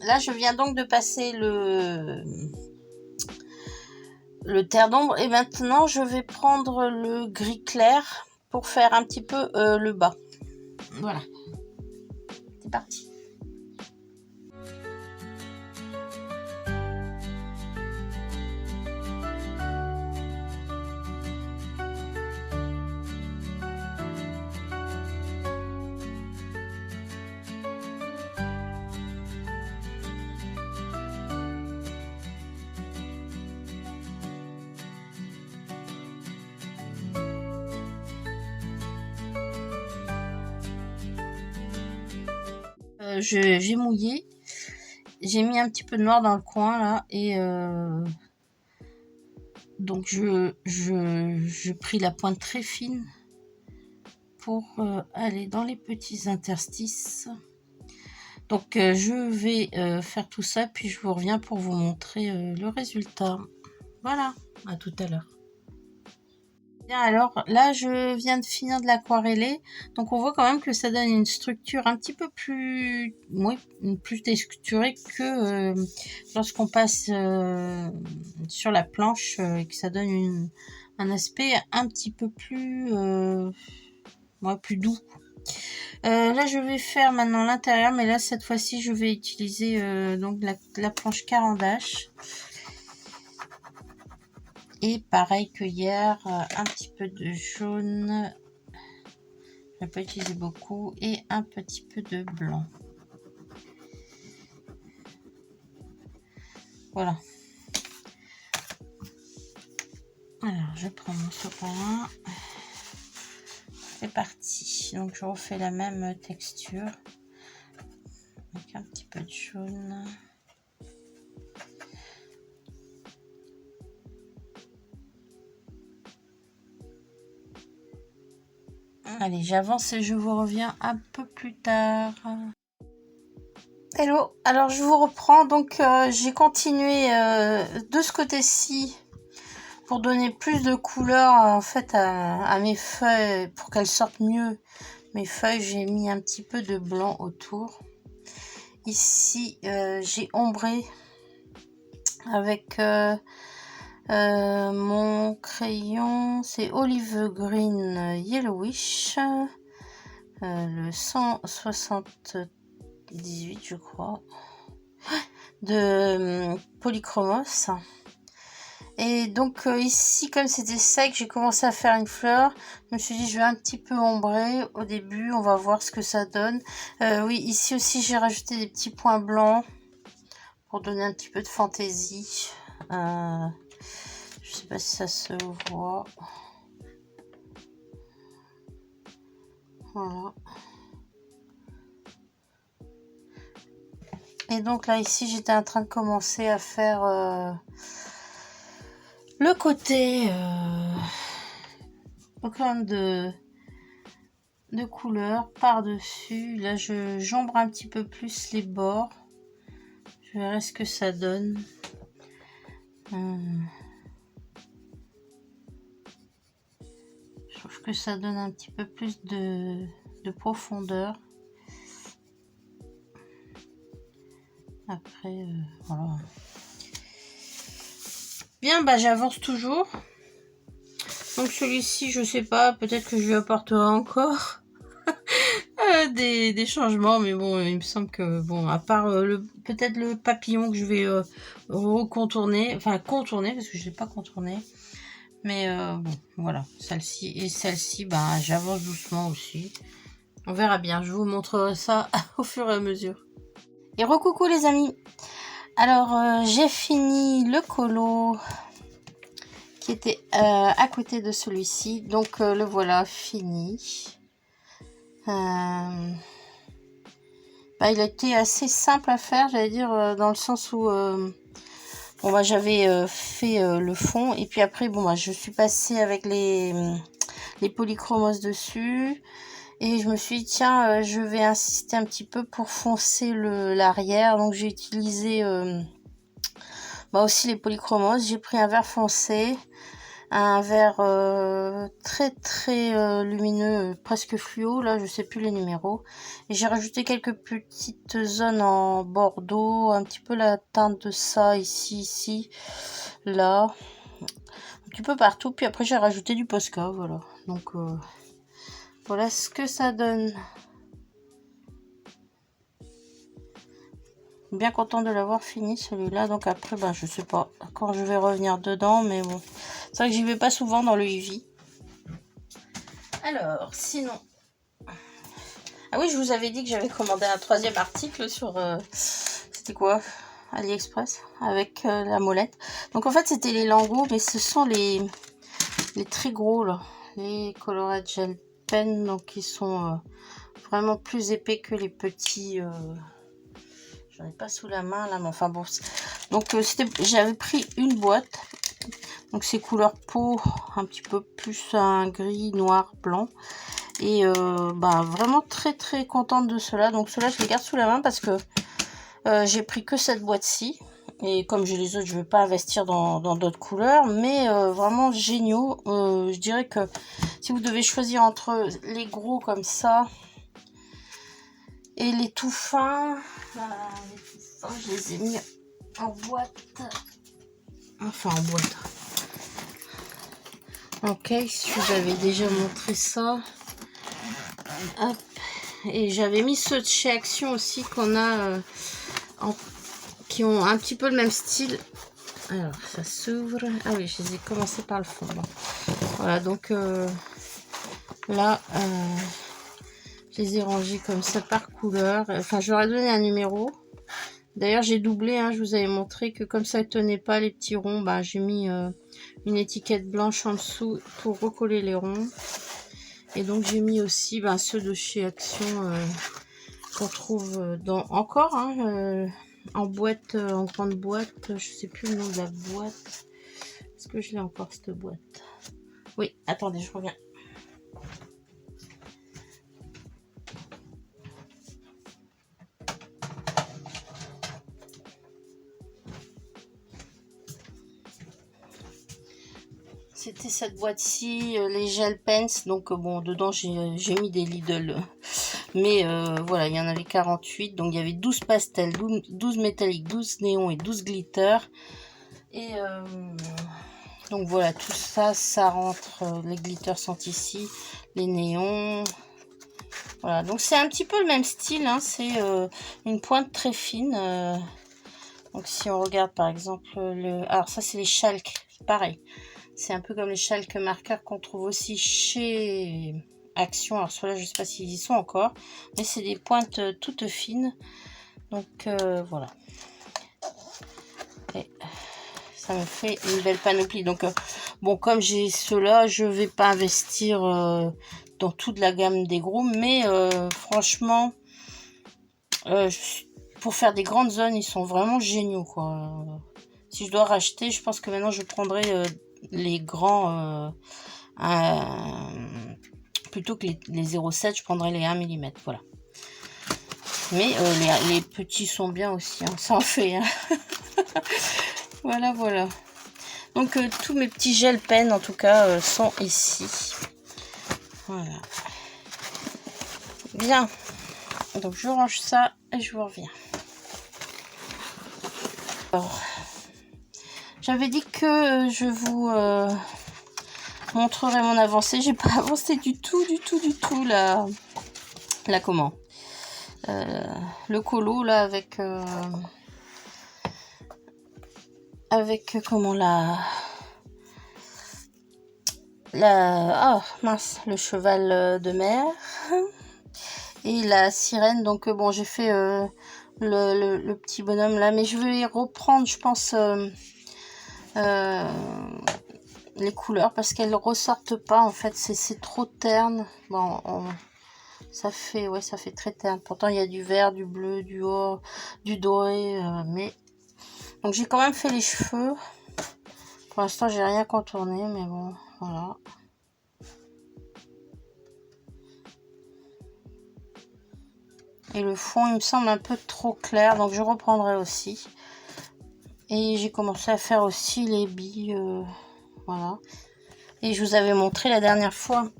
Speaker 1: Là, je viens donc de passer le terre d'ombre et maintenant je vais prendre le gris clair pour faire un petit peu le bas. Voilà, c'est parti. J'ai mouillé, j'ai mis un petit peu de noir dans le coin là et donc je pris la pointe très fine pour aller dans les petits interstices. Donc je vais faire tout ça puis je vous reviens pour vous montrer le résultat. Voilà, à tout à l'heure. Bien, alors là, je viens de finir de l'aquareller, donc on voit quand même que ça donne une structure un petit peu plus, oui, plus texturée que lorsqu'on passe sur la planche et que ça donne un aspect un petit peu plus, ouais, plus doux. Là, je vais faire maintenant l'intérieur, mais là, cette fois-ci, je vais utiliser donc la planche carandache. Et pareil que hier, un petit peu de jaune. Je vais pas utiliser beaucoup. Et un petit peu de blanc. Voilà. Alors, je prends mon sopalin. C'est parti. Donc, je refais la même texture. Avec un petit peu de jaune. Allez, j'avance et je vous reviens un peu plus tard. Hello, alors je vous reprends. Donc, j'ai continué de ce côté-ci pour donner plus de couleur en fait à mes feuilles, pour qu'elles sortent mieux. Mes feuilles, j'ai mis un petit peu de blanc autour. Ici, j'ai ombré avec mon crayon, c'est Olive Green Yellowish, le 178 je crois, de Polychromos. Et donc ici, comme c'était sec, j'ai commencé à faire une fleur. Je me suis dit, je vais un petit peu ombrer au début. On va voir ce que ça donne. Oui, ici aussi, j'ai rajouté des petits points blancs pour donner un petit peu de fantaisie. Je sais pas si ça se voit. Voilà. Et donc là, ici, j'étais en train de commencer à faire le côté quand même de couleur par-dessus. Là, j'ombre un petit peu plus les bords. Je verrai ce que ça donne. Je trouve que ça donne un petit peu plus de profondeur. Après, voilà. Bien, bah j'avance toujours. Donc celui-ci, je sais pas, peut-être que je lui apporterai encore des changements, mais bon, il me semble que, bon, à part peut-être le papillon que je vais recontourner, enfin contourner, parce que je l'ai pas contourné. Mais bon, voilà, celle-ci et celle-ci, bah j'avance doucement aussi. On verra bien, je vous montrerai ça au fur et à mesure. Et recoucou les amis. Alors, j'ai fini le colo qui était à côté de celui-ci. Donc, le voilà fini. Bah, il a été assez simple à faire, j'allais dire, dans le sens où bon, bah, j'avais fait le fond. Et puis après, bon, bah, je suis passée avec les polychromos dessus. Et je me suis dit, tiens, je vais insister un petit peu pour foncer l'arrière. Donc, j'ai utilisé bah, aussi les polychromos. J'ai pris un vert foncé, un vert très très lumineux, presque fluo. Là, je sais plus les numéros. Et j'ai rajouté quelques petites zones en bordeaux, un petit peu la teinte de ça ici, là, un petit peu partout. Puis après, j'ai rajouté du Posca, voilà. Donc, voilà ce que ça donne. Bien content de l'avoir fini celui-là. Donc après, ben, je sais pas quand je vais revenir dedans, mais bon. C'est vrai que j'y vais pas souvent dans le Eevee. Alors, sinon... Ah oui, je vous avais dit que j'avais commandé un 3e article sur... c'était quoi? AliExpress, avec la molette. Donc en fait, c'était les lingots, mais ce sont les très gros, là. Les Colorate Gel Pen, donc ils sont vraiment plus épais que les petits... J'en ai pas sous la main là, mais enfin bon. Donc j'avais pris une boîte. Donc c'est couleur peau, un petit peu plus un gris, noir, blanc. Et bah vraiment très très contente de cela. Donc cela je les garde sous la main parce que j'ai pris que cette boîte-ci. Et comme j'ai les autres, je ne vais pas investir dans d'autres couleurs. Mais vraiment géniaux. Je dirais que si vous devez choisir entre les gros comme ça et les tout fins, je les ai mis en boîte. Enfin en boîte. Ok, je vous avais déjà montré ça. Hop. Et j'avais mis ceux de chez Action aussi qu'on a qui ont un petit peu le même style. Alors ça s'ouvre. Ah oui, je les ai commencé par le fond. Bon. Voilà, donc là je les ai rangés comme ça par couleur. Enfin, je leur ai donné un numéro. D'ailleurs, j'ai doublé, hein, je vous avais montré que comme ça ne tenait pas les petits ronds, bah, j'ai mis une étiquette blanche en dessous pour recoller les ronds. Et donc j'ai mis aussi ceux de chez Action qu'on trouve encore en boîte, en grande boîte. Je sais plus le nom de la boîte. Est-ce que je l'ai encore cette boîte? Oui, attendez, je reviens. C'était cette boîte-ci, les gel pens. Donc bon, dedans j'ai mis des Lidl. Mais voilà, il y en avait 48. Donc il y avait 12 pastels, 12 métalliques, 12 néons et 12 glitter. Et donc voilà, tout ça, ça rentre. Les glitters sont ici. Les néons. Voilà, donc c'est un petit peu le même style. Hein, c'est une pointe très fine. Donc si on regarde par exemple alors ça c'est les chalk, pareil. C'est un peu comme les chalk marqueurs qu'on trouve aussi chez Action. Alors ceux-là, je ne sais pas s'ils y sont encore. Mais c'est des pointes toutes fines. Donc voilà. Et ça me fait une belle panoplie. Donc bon, comme j'ai ceux-là, je ne vais pas investir dans toute la gamme des gros. Mais franchement, pour faire des grandes zones, ils sont vraiment géniaux, quoi. Si je dois racheter, je pense que maintenant je prendrai les grands plutôt que les 0,7, je prendrai les 1 mm. Voilà. Mais les petits sont bien aussi, hein, ça en fait. Hein. Voilà, voilà. Donc tous mes petits gel pens en tout cas sont ici. Voilà. Bien. Donc je range ça et je vous reviens. Alors, j'avais dit que je vous montrerai mon avancée. J'ai pas avancé du tout là. Là comment le colo là avec comment mince, le cheval de mer et la sirène. Donc bon, j'ai fait le petit bonhomme là, mais je vais reprendre, je pense, les couleurs parce qu'elles ressortent pas en fait, c'est trop terne. Bon, ça fait très terne. Pourtant il y a du vert, du bleu, du or, du doré, mais donc j'ai quand même fait les cheveux. Pour l'instant j'ai rien contourné, mais bon, voilà. Et le fond, il me semble un peu trop clair, donc je reprendrai aussi. Et j'ai commencé à faire aussi les billes, voilà. Et je vous avais montré la dernière fois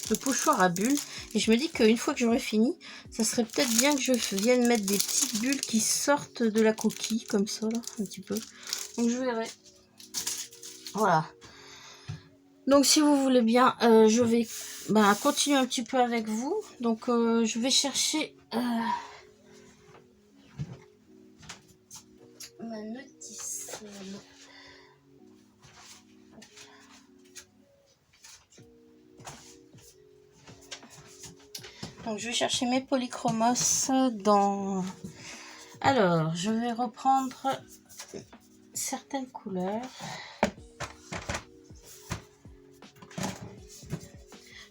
Speaker 1: le pochoir à bulles. Et je me dis qu'une fois que j'aurai fini, ça serait peut-être bien que je vienne mettre des petites bulles qui sortent de la coquille, comme ça, là, un petit peu. Donc je verrai. Voilà. Donc si vous voulez bien, je vais continuer un petit peu avec vous. Donc je vais chercher ma notice. Donc je vais chercher mes polychromos dans... Alors, je vais reprendre certaines couleurs.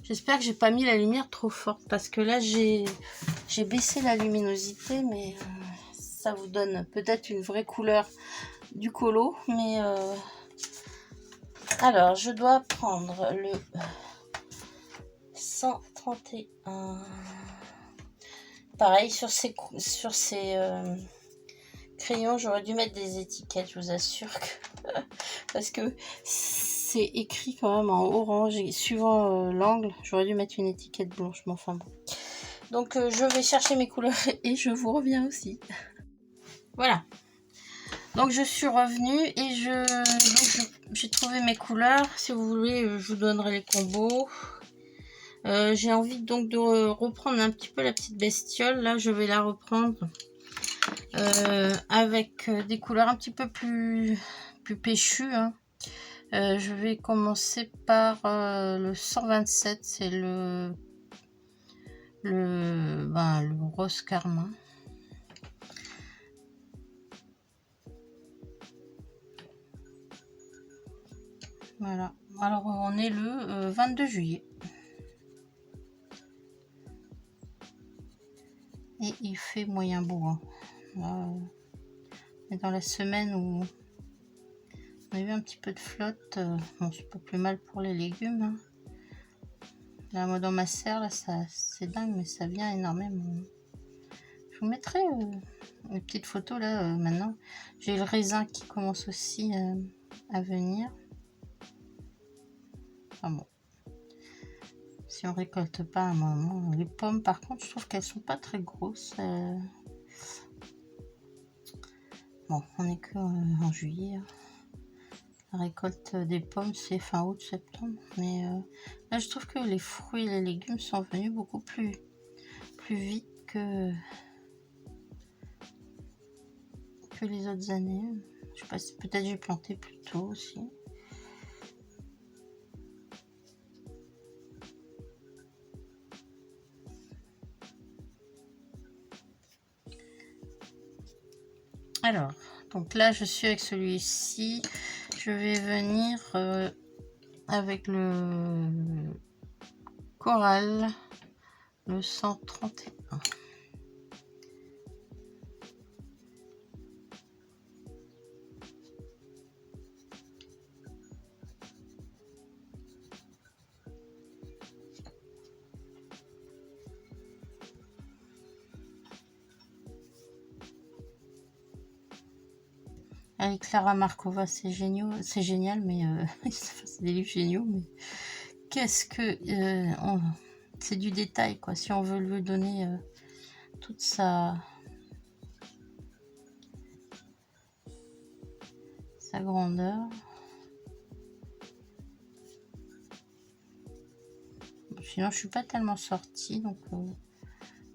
Speaker 1: J'espère que j'ai pas mis la lumière trop forte parce que là j'ai baissé la luminosité, mais ça vous donne peut-être une vraie couleur du colo. Mais alors je dois prendre le 131 pareil, sur ces crayons, j'aurais dû mettre des étiquettes, je vous assure que parce que c'est écrit quand même en orange et suivant l'angle, j'aurais dû mettre une étiquette blanche, mais enfin bon. Donc je vais chercher mes couleurs et je vous reviens aussi. Voilà. Donc je suis revenue et j'ai trouvé mes couleurs. Si vous voulez, je vous donnerai les combos. J'ai envie donc de reprendre un petit peu la petite bestiole. Là, je vais la reprendre avec des couleurs un petit peu plus péchues. Hein. Je vais commencer par le 127, c'est le rose carmin. Voilà. Alors, on est le 22 juillet. Et il fait moyen beau. Hein. Là, on est dans la semaine où on a eu un petit peu de flotte. Bon, c'est pas plus mal pour les légumes. Hein. Là, moi, dans ma serre, là, c'est dingue, mais ça vient énormément. Je vous mettrai une petite photo là maintenant. J'ai le raisin qui commence aussi à venir. Enfin bon. Si on récolte pas à un moment. Les pommes, par contre, je trouve qu'elles sont pas très grosses. Bon, on est que en juillet. Hein. La récolte des pommes, c'est fin août, septembre. Mais là, je trouve que les fruits et les légumes sont venus beaucoup plus vite que les autres années. Je sais pas si peut-être j'ai planté plus tôt aussi. Alors, donc là, je suis avec celui-ci. Je vais venir avec le coral, le 131. Avec Clara Markova, c'est génial, mais c'est des livres géniaux, mais qu'est-ce que c'est du détail, quoi. Si on veut lui donner toute sa grandeur. Sinon, je suis pas tellement sortie, donc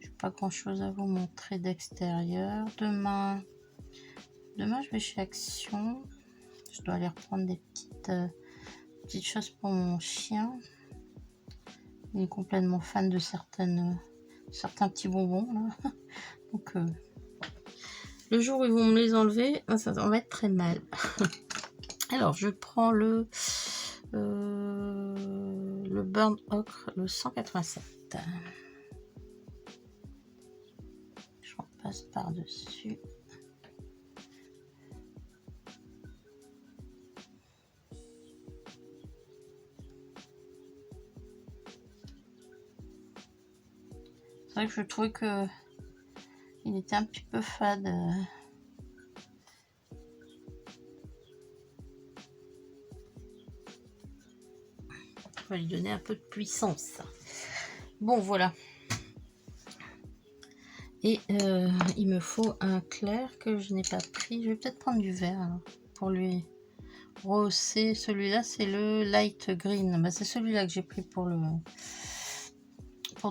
Speaker 1: j'ai pas grand-chose à vous montrer d'extérieur. Demain, je vais chez Action. Je dois aller reprendre des petites choses pour mon chien. Il est complètement fan de certains petits bonbons là. Donc le jour où ils vont me les enlever, ça va être très mal. Alors je prends le burn ocre, le 187. Je repasse par dessus. C'est vrai que je trouvais que il était un petit peu fade. On va lui donner un peu de puissance. Bon, voilà. Et il me faut un clair que je n'ai pas pris. Je vais peut-être prendre du vert alors, pour lui rehausser. Celui-là, c'est le light green. Bah, c'est celui-là que j'ai pris pour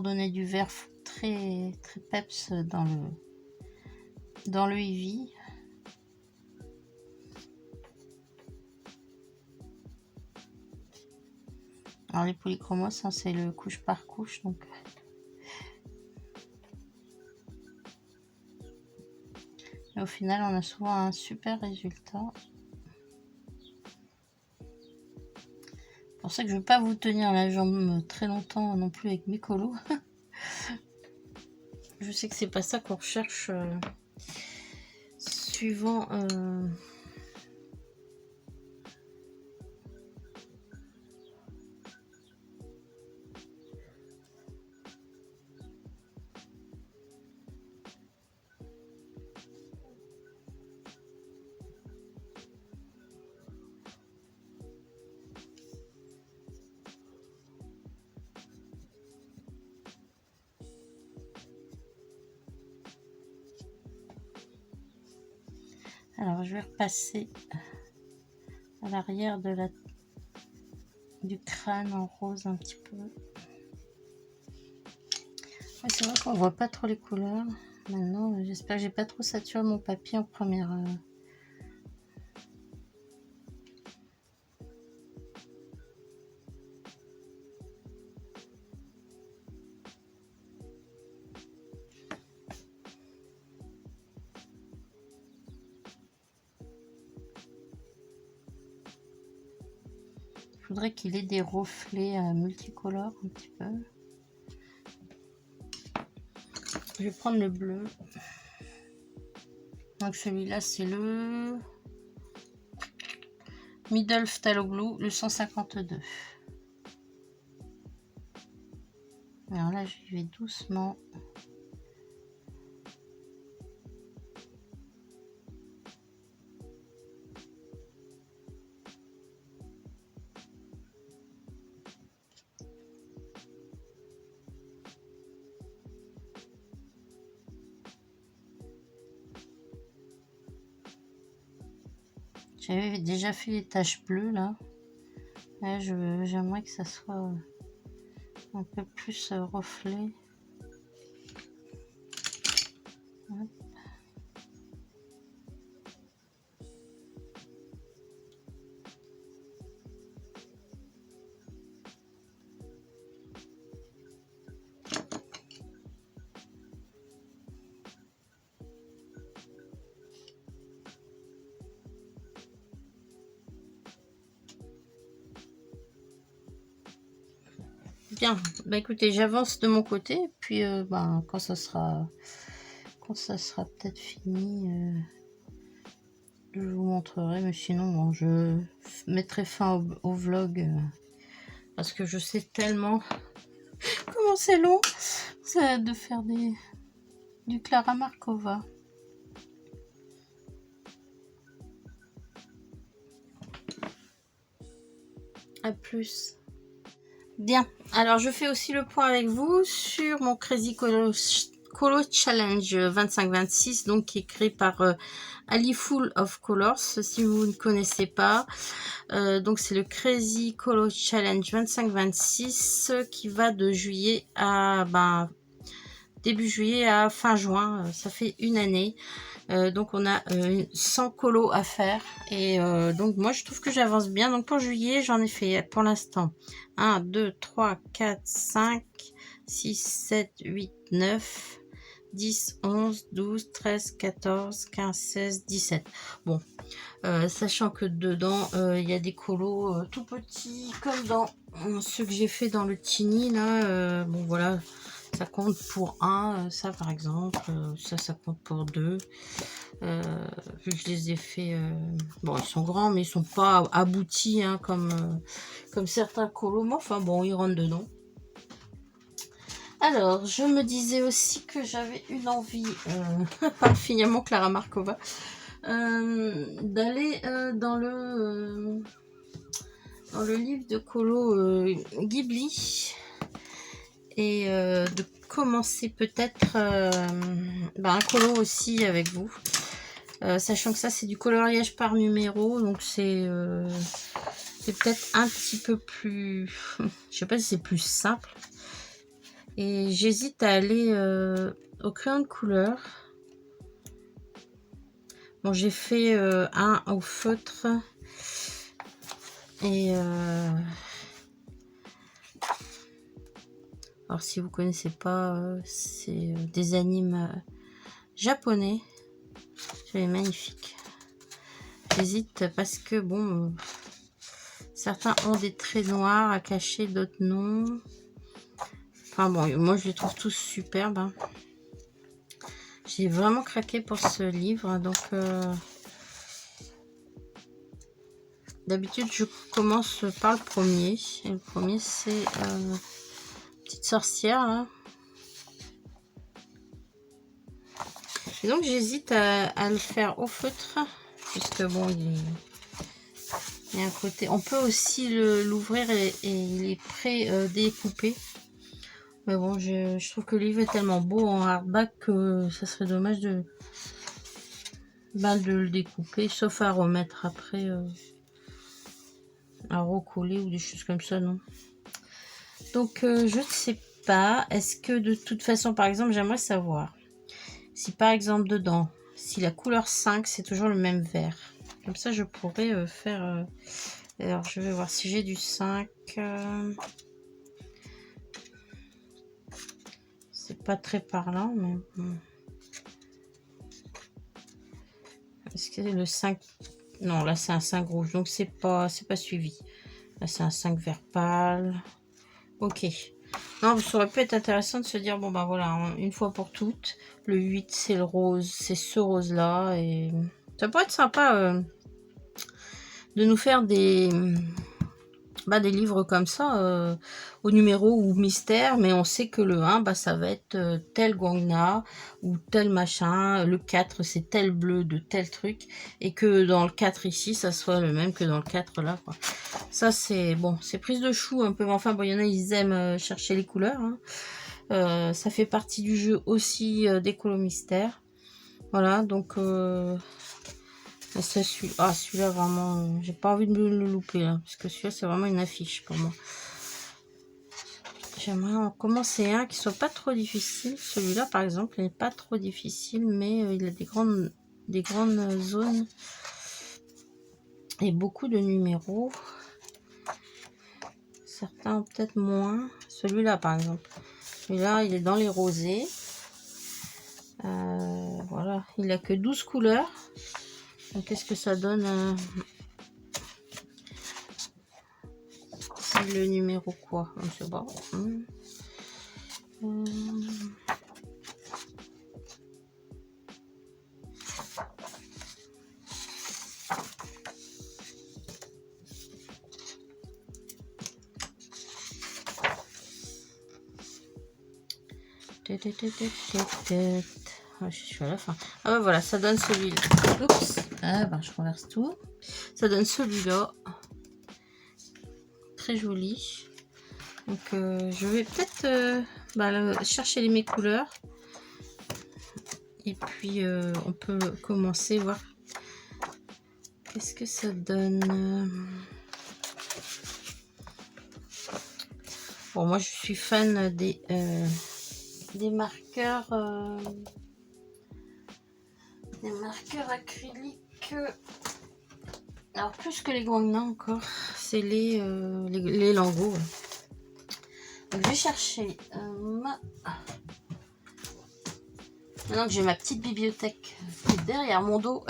Speaker 1: donner du vert très très peps dans le Eevee. Alors les polychromos, hein, c'est le couche par couche, donc et au final on a souvent un super résultat. C'est pour ça que je ne vais pas vous tenir la jambe très longtemps non plus avec mes colos. Je sais que c'est pas ça qu'on recherche suivant Alors je vais repasser à l'arrière du crâne en rose un petit peu. Ouais, c'est vrai qu'on voit pas trop les couleurs. Maintenant, j'espère que j'ai pas trop saturé mon papier en première. Il faudrait qu'il ait des reflets multicolores un petit peu. Je vais prendre le bleu. Donc celui-là c'est le Middle Phthalo Blue, le 152. Alors là j'y vais doucement. J'avais déjà fait les taches bleues là. Là j'aimerais que ça soit un peu plus reflet. Hop. Bien, bah écoutez, j'avance de mon côté, puis quand ça sera peut-être fini, je vous montrerai, mais sinon bon, je mettrai fin au vlog parce que je sais tellement comment c'est long de faire du Klara Markova. À plus. Bien, alors je fais aussi le point avec vous sur mon Crazy Colo Challenge 25-26, donc qui est créé par Ali Full of Colors, si vous ne connaissez pas. Donc c'est le Crazy Colo Challenge 25-26 qui va de juillet à début juillet à fin juin, ça fait une année. Donc on a 100 colos à faire et donc moi je trouve que j'avance bien. Donc pour juillet j'en ai fait pour l'instant 1, 2, 3, 4, 5, 6, 7, 8, 9, 10, 11, 12, 13, 14, 15, 16, 17. Bon, sachant que dedans il y a des colos tout petits comme dans ceux que j'ai fait dans le Tiny là. Bon voilà. Ça compte pour 1, ça par exemple, ça compte pour 2. Vu que je les ai fait, bon ils sont grands mais ils sont pas aboutis hein, comme certains colos, mais enfin bon ils rentrent dedans. Alors je me disais aussi que j'avais une envie, finalement Klara Markova, d'aller dans le livre de colo Ghibli et de commencer peut-être un colo aussi avec vous, sachant que ça c'est du coloriage par numéro, donc c'est peut-être un petit peu plus je sais pas si c'est plus simple, et j'hésite à aller au crayon de couleur. Bon j'ai fait un au feutre et alors si vous connaissez pas, c'est des animes japonais. C'est magnifique. J'hésite parce que bon, certains ont des traits noirs à cacher, d'autres non. Enfin bon, moi je les trouve tous superbes. Hein. J'ai vraiment craqué pour ce livre, donc d'habitude je commence par le premier. Et le premier c'est Petite sorcière là. Et donc j'hésite à le faire au feutre, puisque bon il y a un côté, on peut aussi l'ouvrir et il est pré-découpé. Mais bon, je trouve que le livre est tellement beau en hardback que ça serait dommage de mal de le découper, sauf à remettre après, à recoller ou des choses comme ça, non. Donc, je ne sais pas. Est-ce que de toute façon, par exemple, j'aimerais savoir si par exemple dedans, si la couleur 5, c'est toujours le même vert. Comme ça, je pourrais faire... alors, je vais voir si j'ai du 5. C'est pas très parlant, mais... Est-ce que le 5... Non, là, c'est un 5 rouge, donc c'est pas suivi. Là, c'est un 5 vert pâle. Ok. Non, ça aurait pu être intéressant de se dire, bon, ben voilà, une fois pour toutes, le 8, c'est le rose, c'est ce rose-là, et ça pourrait être sympa de nous faire des livres comme ça, au numéro ou mystère, mais on sait que le 1, ça va être tel Guangna, ou tel machin, le 4, c'est tel bleu de tel truc, et que dans le 4 ici, ça soit le même que dans le 4 là, quoi. Ça, c'est bon, c'est prise de chou un peu, mais enfin, bon, il y en a, ils aiment chercher les couleurs, hein. Ça fait partie du jeu aussi des colos mystères. Voilà, donc celui-là vraiment, j'ai pas envie de me le louper là, parce que celui-là c'est vraiment une affiche pour moi. J'aimerais en commencer un qui soit pas trop difficile. Celui-là par exemple, il n'est pas trop difficile, mais il a des grandes zones et beaucoup de numéros. Certains peut-être moins. Celui-là par exemple. Celui-là, il est dans les rosés. Voilà, il a que 12 couleurs. Donc, qu'est-ce que ça donne c'est le numéro quoi? On ne sait pas. Ah, je suis à la fin. Ah bah voilà, ça donne celui-là. Oups. Ah bah je renverse tout. Ça donne celui-là. Très joli. Donc je vais peut-être chercher mes couleurs. Et puis on peut commencer voir qu'est-ce que ça donne. Bon, moi je suis fan des marqueurs acryliques. Alors plus que les Guangna encore, c'est les lingots. Donc je vais chercher maintenant que j'ai ma petite bibliothèque derrière mon dos.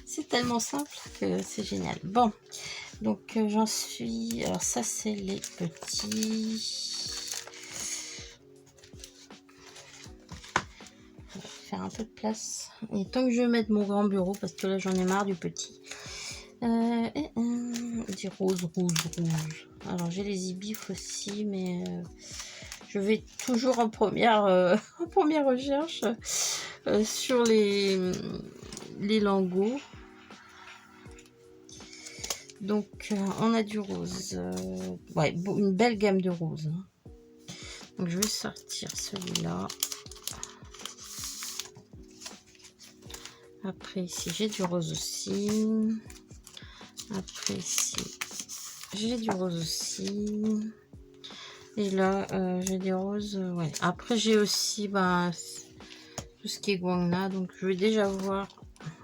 Speaker 1: C'est tellement simple que c'est génial. Bon, donc j'en suis... Alors ça c'est les petits... On va faire un peu de place. Et tant que je vais mettre mon grand bureau, parce que là j'en ai marre du petit. Des rouge. Alors j'ai les ibifs aussi, mais je vais toujours en première recherche sur les lingots. Donc on a du rose, ouais, une belle gamme de roses. Donc je vais sortir celui-là. Après ici j'ai du rose aussi. Après ici j'ai du rose aussi. Et là j'ai des roses, ouais. Après j'ai aussi tout ce qui est Guangna. Donc je vais déjà voir.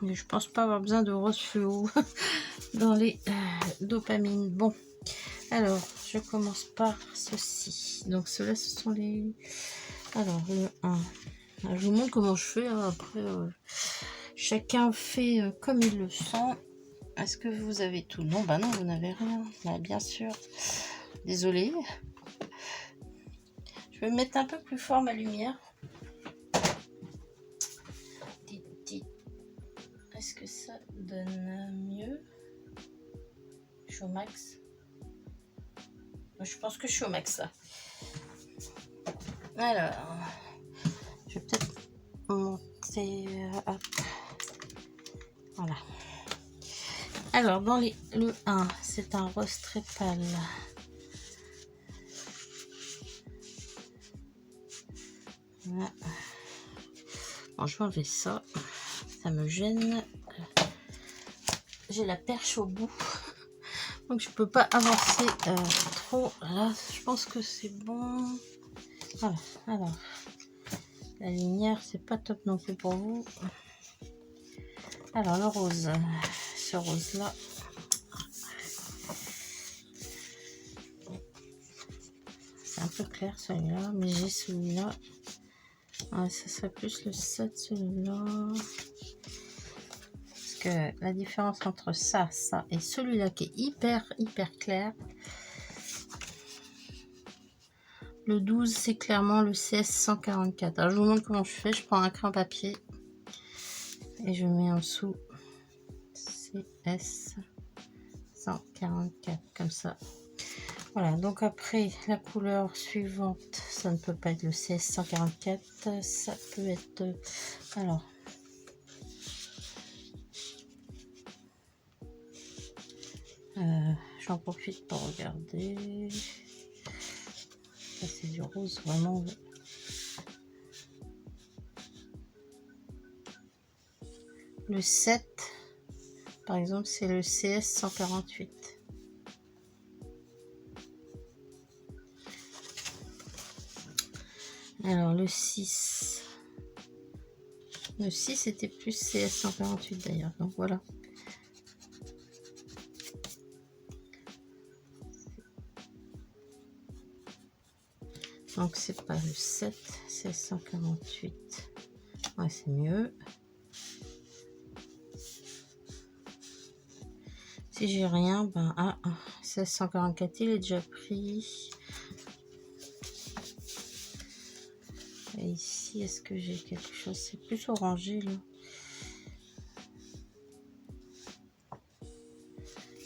Speaker 1: Mais je pense pas avoir besoin de rose fluo dans les dopamines. Bon, alors je commence par ceci. Donc ceux-là ce sont les... Alors le 1. Je vous montre comment je fais. Après chacun fait comme il le sent. Est-ce que vous avez tout? Non, bah non, vous n'avez rien. Bah, bien sûr. Désolée. Je vais mettre un peu plus fort ma lumière. Est-ce que ça donne mieux? Je suis au max. Je pense que je suis au max là. Alors, je vais peut-être monter. Hop. Voilà. Alors, dans le 1, c'est un rose très pâle. Voilà. Bon, je vais enlever ça. ça me gêne. J'ai la perche au bout. Donc je peux pas avancer trop. Là, je pense que c'est bon. Voilà, alors. La lumière, c'est pas top non plus pour vous. Alors le rose. Ce rose-là. C'est un peu clair celui-là, mais j'ai celui-là. Ouais, ça serait plus le 7 celui-là. Parce que la différence entre ça et celui-là qui est hyper clair. Le 12, c'est clairement le CS 144. Alors je vous montre comment je fais. Je prends un crayon papier et je mets en dessous CS 144 comme ça. Voilà, donc après la couleur suivante, ça ne peut pas être le CS 144, ça peut être alors j'en profite pour regarder. Ça c'est du rose vraiment. Le 7 par exemple, c'est le CS 148. Alors le 6 était plus CS 148 d'ailleurs, donc voilà. Donc c'est pas le 7, c'est 148. Ouais, c'est mieux. Si j'ai rien, ben ah, 1644, il est déjà pris. Et ici, est-ce que j'ai quelque chose? C'est plus orangé là.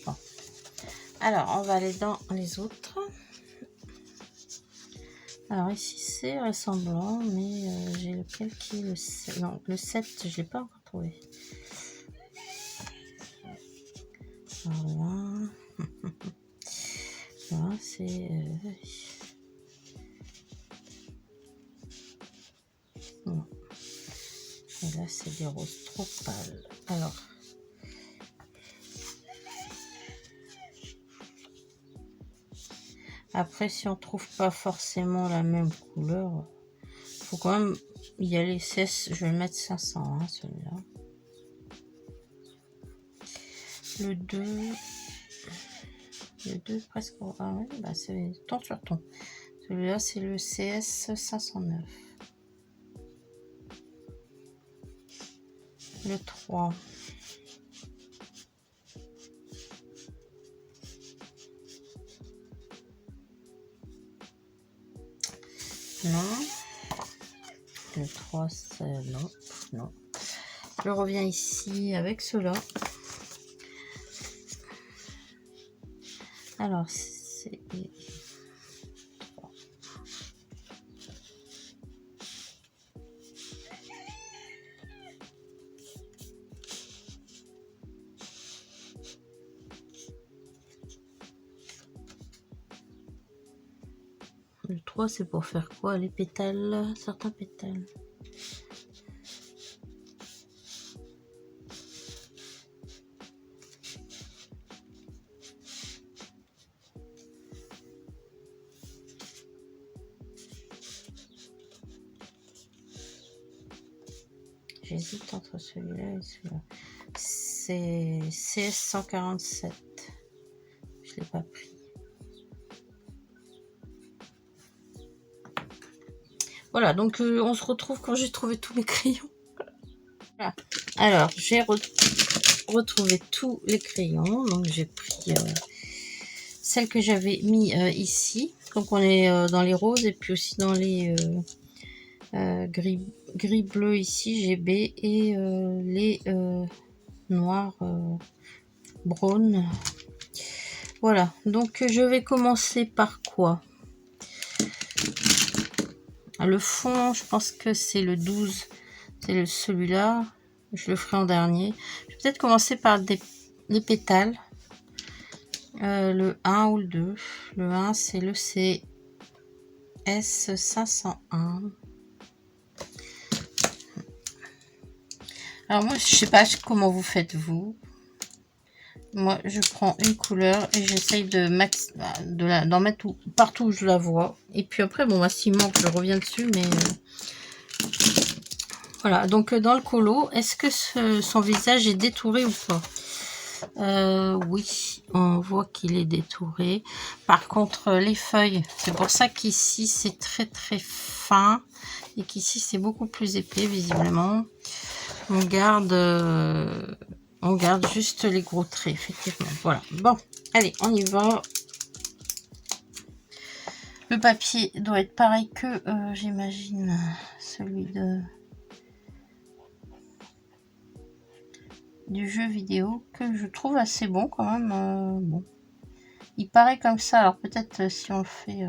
Speaker 1: Bon. Alors, on va aller dans les autres. Alors ici, c'est ressemblant, mais j'ai lequel qui est le 7? Non, le 7, je ne l'ai pas encore trouvé. Voilà. Là, c'est... non. Et là, c'est des roses trop pâles. Alors... après, si on trouve pas forcément la même couleur, faut quand même y aller. 16, je vais mettre 500, hein, celui-là. Le 2 presque. Ah ouais, bah c'est ton sur ton. Celui-là, c'est le CS 509. Le 3. Non. Le 3, c'est... non. Non. Je reviens ici avec cela. Alors, c'est... le 3, c'est pour faire quoi? Les pétales, certains pétales. J'hésite entre celui-là et celui-là. C'est CS 147. Je ne l'ai pas pris. Voilà, donc on se retrouve quand j'ai trouvé tous mes crayons. Voilà. Alors, j'ai retrouvé tous les crayons. Donc, j'ai pris celle que j'avais mis ici. Donc, on est dans les roses et puis aussi dans les gris bleu ici, GB, et les noirs brown. Voilà, donc je vais commencer par quoi? Le fond, je pense que c'est le 12, c'est celui-là. Je le ferai en dernier. Je vais peut-être commencer par les pétales. Le 1 ou le 2. Le 1, c'est le CS 501. Alors moi, je sais pas comment vous faites vous. Moi, je prends une couleur et j'essaye de d'en mettre partout où je la vois. Et puis après, bon, bah, s'il manque, je reviens dessus. Mais voilà. Donc, dans le colo, est-ce que son visage est détouré ou pas? Oui, on voit qu'il est détouré. Par contre, les feuilles, c'est pour ça qu'ici, c'est très très fin. Et qu'ici, c'est beaucoup plus épais, visiblement. On garde juste les gros traits, effectivement. Voilà. Bon, allez, on y va. Le papier doit être pareil que, j'imagine, celui du jeu vidéo, que je trouve assez bon quand même. Bon, il paraît comme ça. Alors peut-être si on le fait,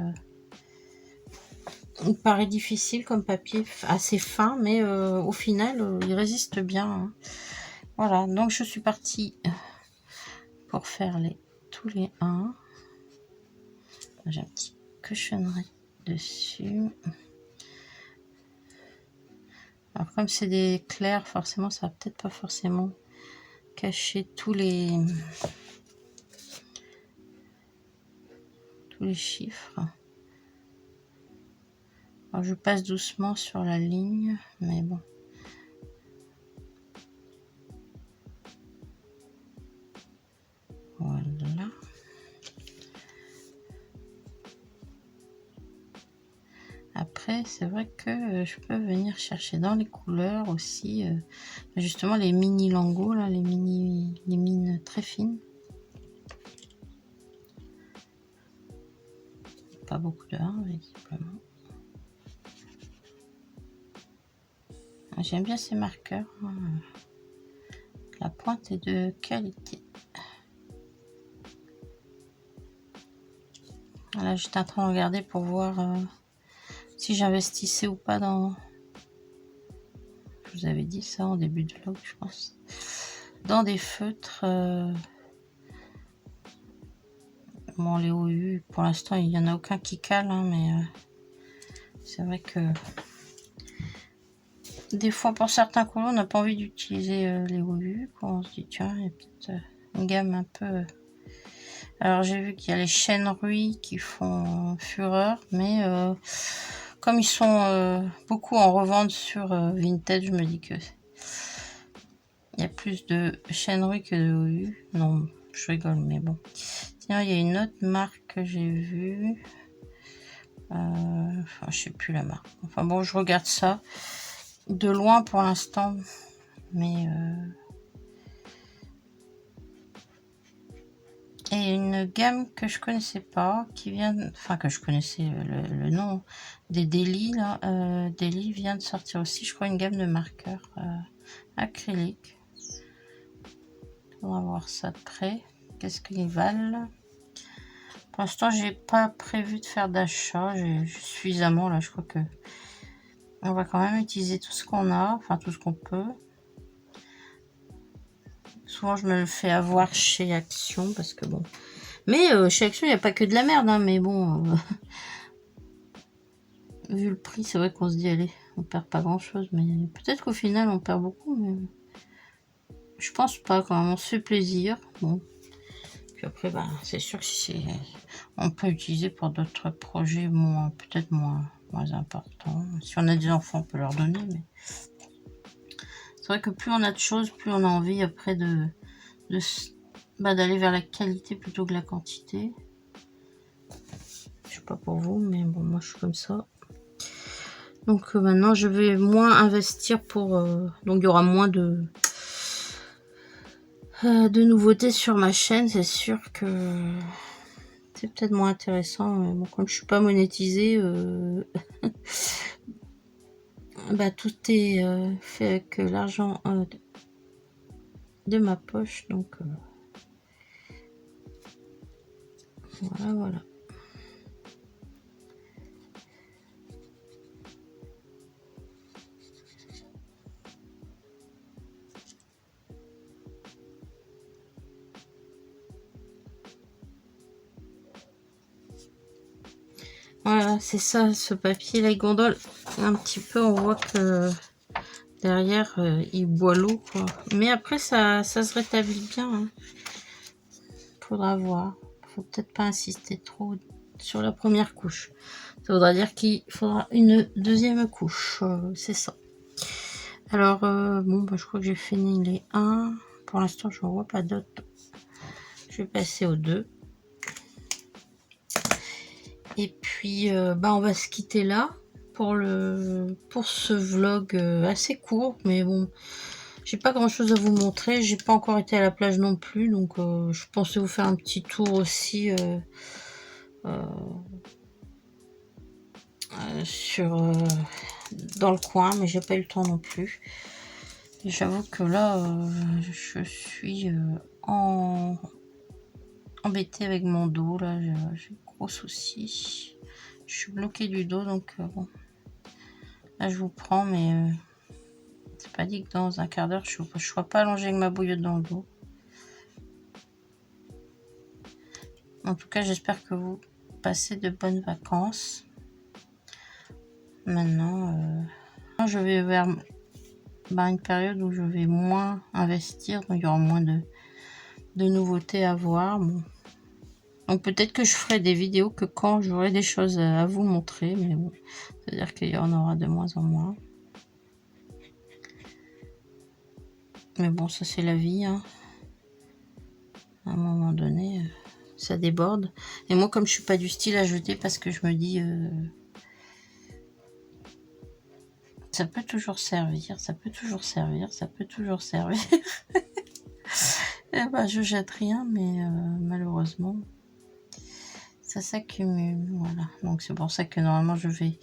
Speaker 1: il paraît difficile comme papier, assez fin, mais au final, il résiste bien. Hein. Voilà. Donc je suis partie pour faire tous les 1. J'ai un petit cochonnerie dessus. Alors comme c'est des clairs, forcément ça va peut-être pas forcément cacher tous les chiffres. Alors, je passe doucement sur la ligne, mais bon. Voilà. Après, c'est vrai que je peux venir chercher dans les couleurs aussi, justement les mini lingots, là, les mines très fines. Pas beaucoup d'heures, visiblement. J'aime bien ces marqueurs. Hein. La pointe est de qualité. Là, j'étais en train de regarder pour voir si j'investissais ou pas dans... Je vous avais dit ça en début de vlog, je pense. Dans des feutres... Bon, les OU, pour l'instant, il n'y en a aucun qui cale, hein, mais c'est vrai que des fois, pour certains couleurs, on n'a pas envie d'utiliser les OU. On se dit, tiens, il y a peut-être une gamme un peu... Alors, j'ai vu qu'il y a les chênes ruis qui font fureur, mais comme ils sont beaucoup en revente sur Vinted, je me dis que il y a plus de chênes ruis que de OU. Non, je rigole, mais bon. Sinon, il y a une autre marque que j'ai vue. Enfin, je sais plus la marque. Enfin bon, je regarde ça de loin pour l'instant, mais et une gamme que je connaissais pas, qui vient, enfin que je connaissais le nom des Daily là, Daily vient de sortir aussi, je crois, une gamme de marqueurs acryliques. On va voir ça de près. Qu'est-ce qu'ils valent? Pour l'instant, j'ai pas prévu de faire d'achat. J'ai suffisamment là, je crois que on va quand même utiliser tout ce qu'on a, enfin tout ce qu'on peut. Souvent, je me le fais avoir chez Action parce que bon. Mais chez Action, il n'y a pas que de la merde, hein, mais bon. Vu le prix, c'est vrai qu'on se dit, allez, on perd pas grand chose, mais peut-être qu'au final, on perd beaucoup, mais je pense pas quand même. On se fait plaisir. Bon. Puis après, bah, c'est sûr que si on peut utiliser pour d'autres projets peut-être moins importants. Si on a des enfants, on peut leur donner, mais c'est vrai que plus on a de choses, plus on a envie après d'aller vers la qualité plutôt que la quantité. Je sais pas pour vous, mais bon, moi je suis comme ça. Donc maintenant je vais moins investir pour... donc il y aura moins de nouveautés sur ma chaîne. C'est sûr que c'est peut-être moins intéressant. Mais bon, comme je suis pas monétisée, bah, tout est fait avec l'argent de ma poche. Donc voilà. Voilà, c'est ça, ce papier, les gondoles. Un petit peu, on voit que Derrière, il boit l'eau, quoi. Mais après, ça se rétablit bien. Hein. Faudra voir. Faut peut-être pas insister trop sur la première couche. Ça voudra dire qu'il faudra une deuxième couche. C'est ça. Alors, bon, bah, je crois que j'ai fini les 1. Pour l'instant, je ne vois pas d'autres. Je vais passer aux 2. Et puis, bah, on va se quitter là pour ce vlog assez court. Mais bon, j'ai pas grand chose à vous montrer. J'ai pas encore été à la plage non plus. Donc, je pensais vous faire un petit tour aussi dans le coin. Mais j'ai pas eu le temps non plus. J'avoue que là, je suis embêtée avec mon dos. Là, j'ai gros soucis. Je suis bloquée du dos, donc bon. Là, je vous prends, mais c'est pas dit que dans un quart d'heure, je ne sois pas allongée avec ma bouillotte dans le dos. En tout cas, j'espère que vous passez de bonnes vacances. Maintenant, je vais vers une période où je vais moins investir, donc il y aura moins de nouveautés à voir. Bon. Donc peut-être que je ferai des vidéos que quand j'aurai des choses à vous montrer, mais bon, c'est-à-dire qu'il y en aura de moins en moins. Mais bon, ça c'est la vie. Hein. À un moment donné, ça déborde. Et moi, comme je suis pas du style à jeter, parce que je me dis, ça peut toujours servir, ça peut toujours servir, ça peut toujours servir. Et bah, je jette rien, mais malheureusement, ça s'accumule. Voilà. Donc c'est pour ça que normalement, je vais,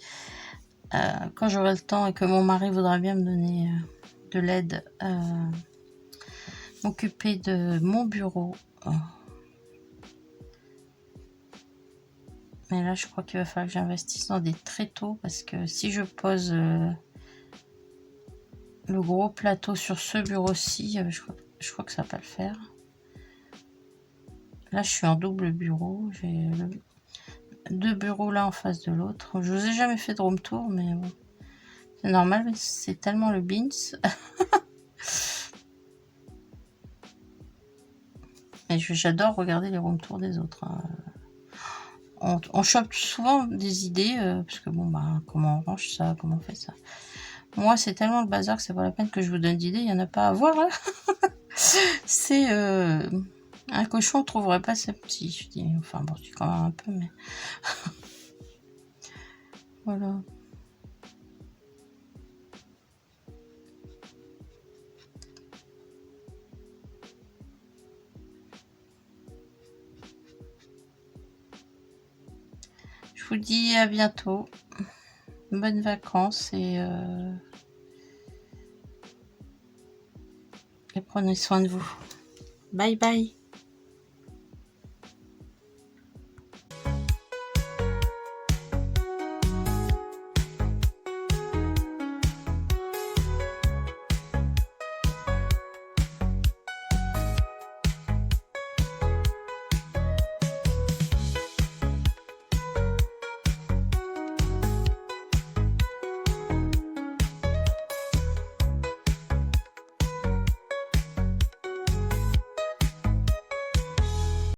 Speaker 1: quand j'aurai le temps et que mon mari voudra bien me donner de l'aide, m'occuper de mon bureau. Mais là, je crois qu'il va falloir que j'investisse dans des tréteaux parce que si je pose le gros plateau sur ce bureau-ci, je crois que ça va pas le faire. Là, je suis en double bureau. J'ai 2 bureaux là en face de l'autre. Je vous ai jamais fait de room tour, mais bon. C'est normal, mais c'est tellement le beans. Et j'adore regarder les room tours des autres. Hein. On chope souvent des idées, parce que bon, bah, comment on range ça, comment on fait ça. Moi, c'est tellement le bazar que c'est pas la peine que je vous donne d'idées, il n'y en a pas à voir là. C'est un cochon, on trouverait pas ça petit. Je dis, enfin bon, c'est quand même un peu, mais voilà. Je vous dis à bientôt. Bonnes vacances et prenez soin de vous. Bye bye.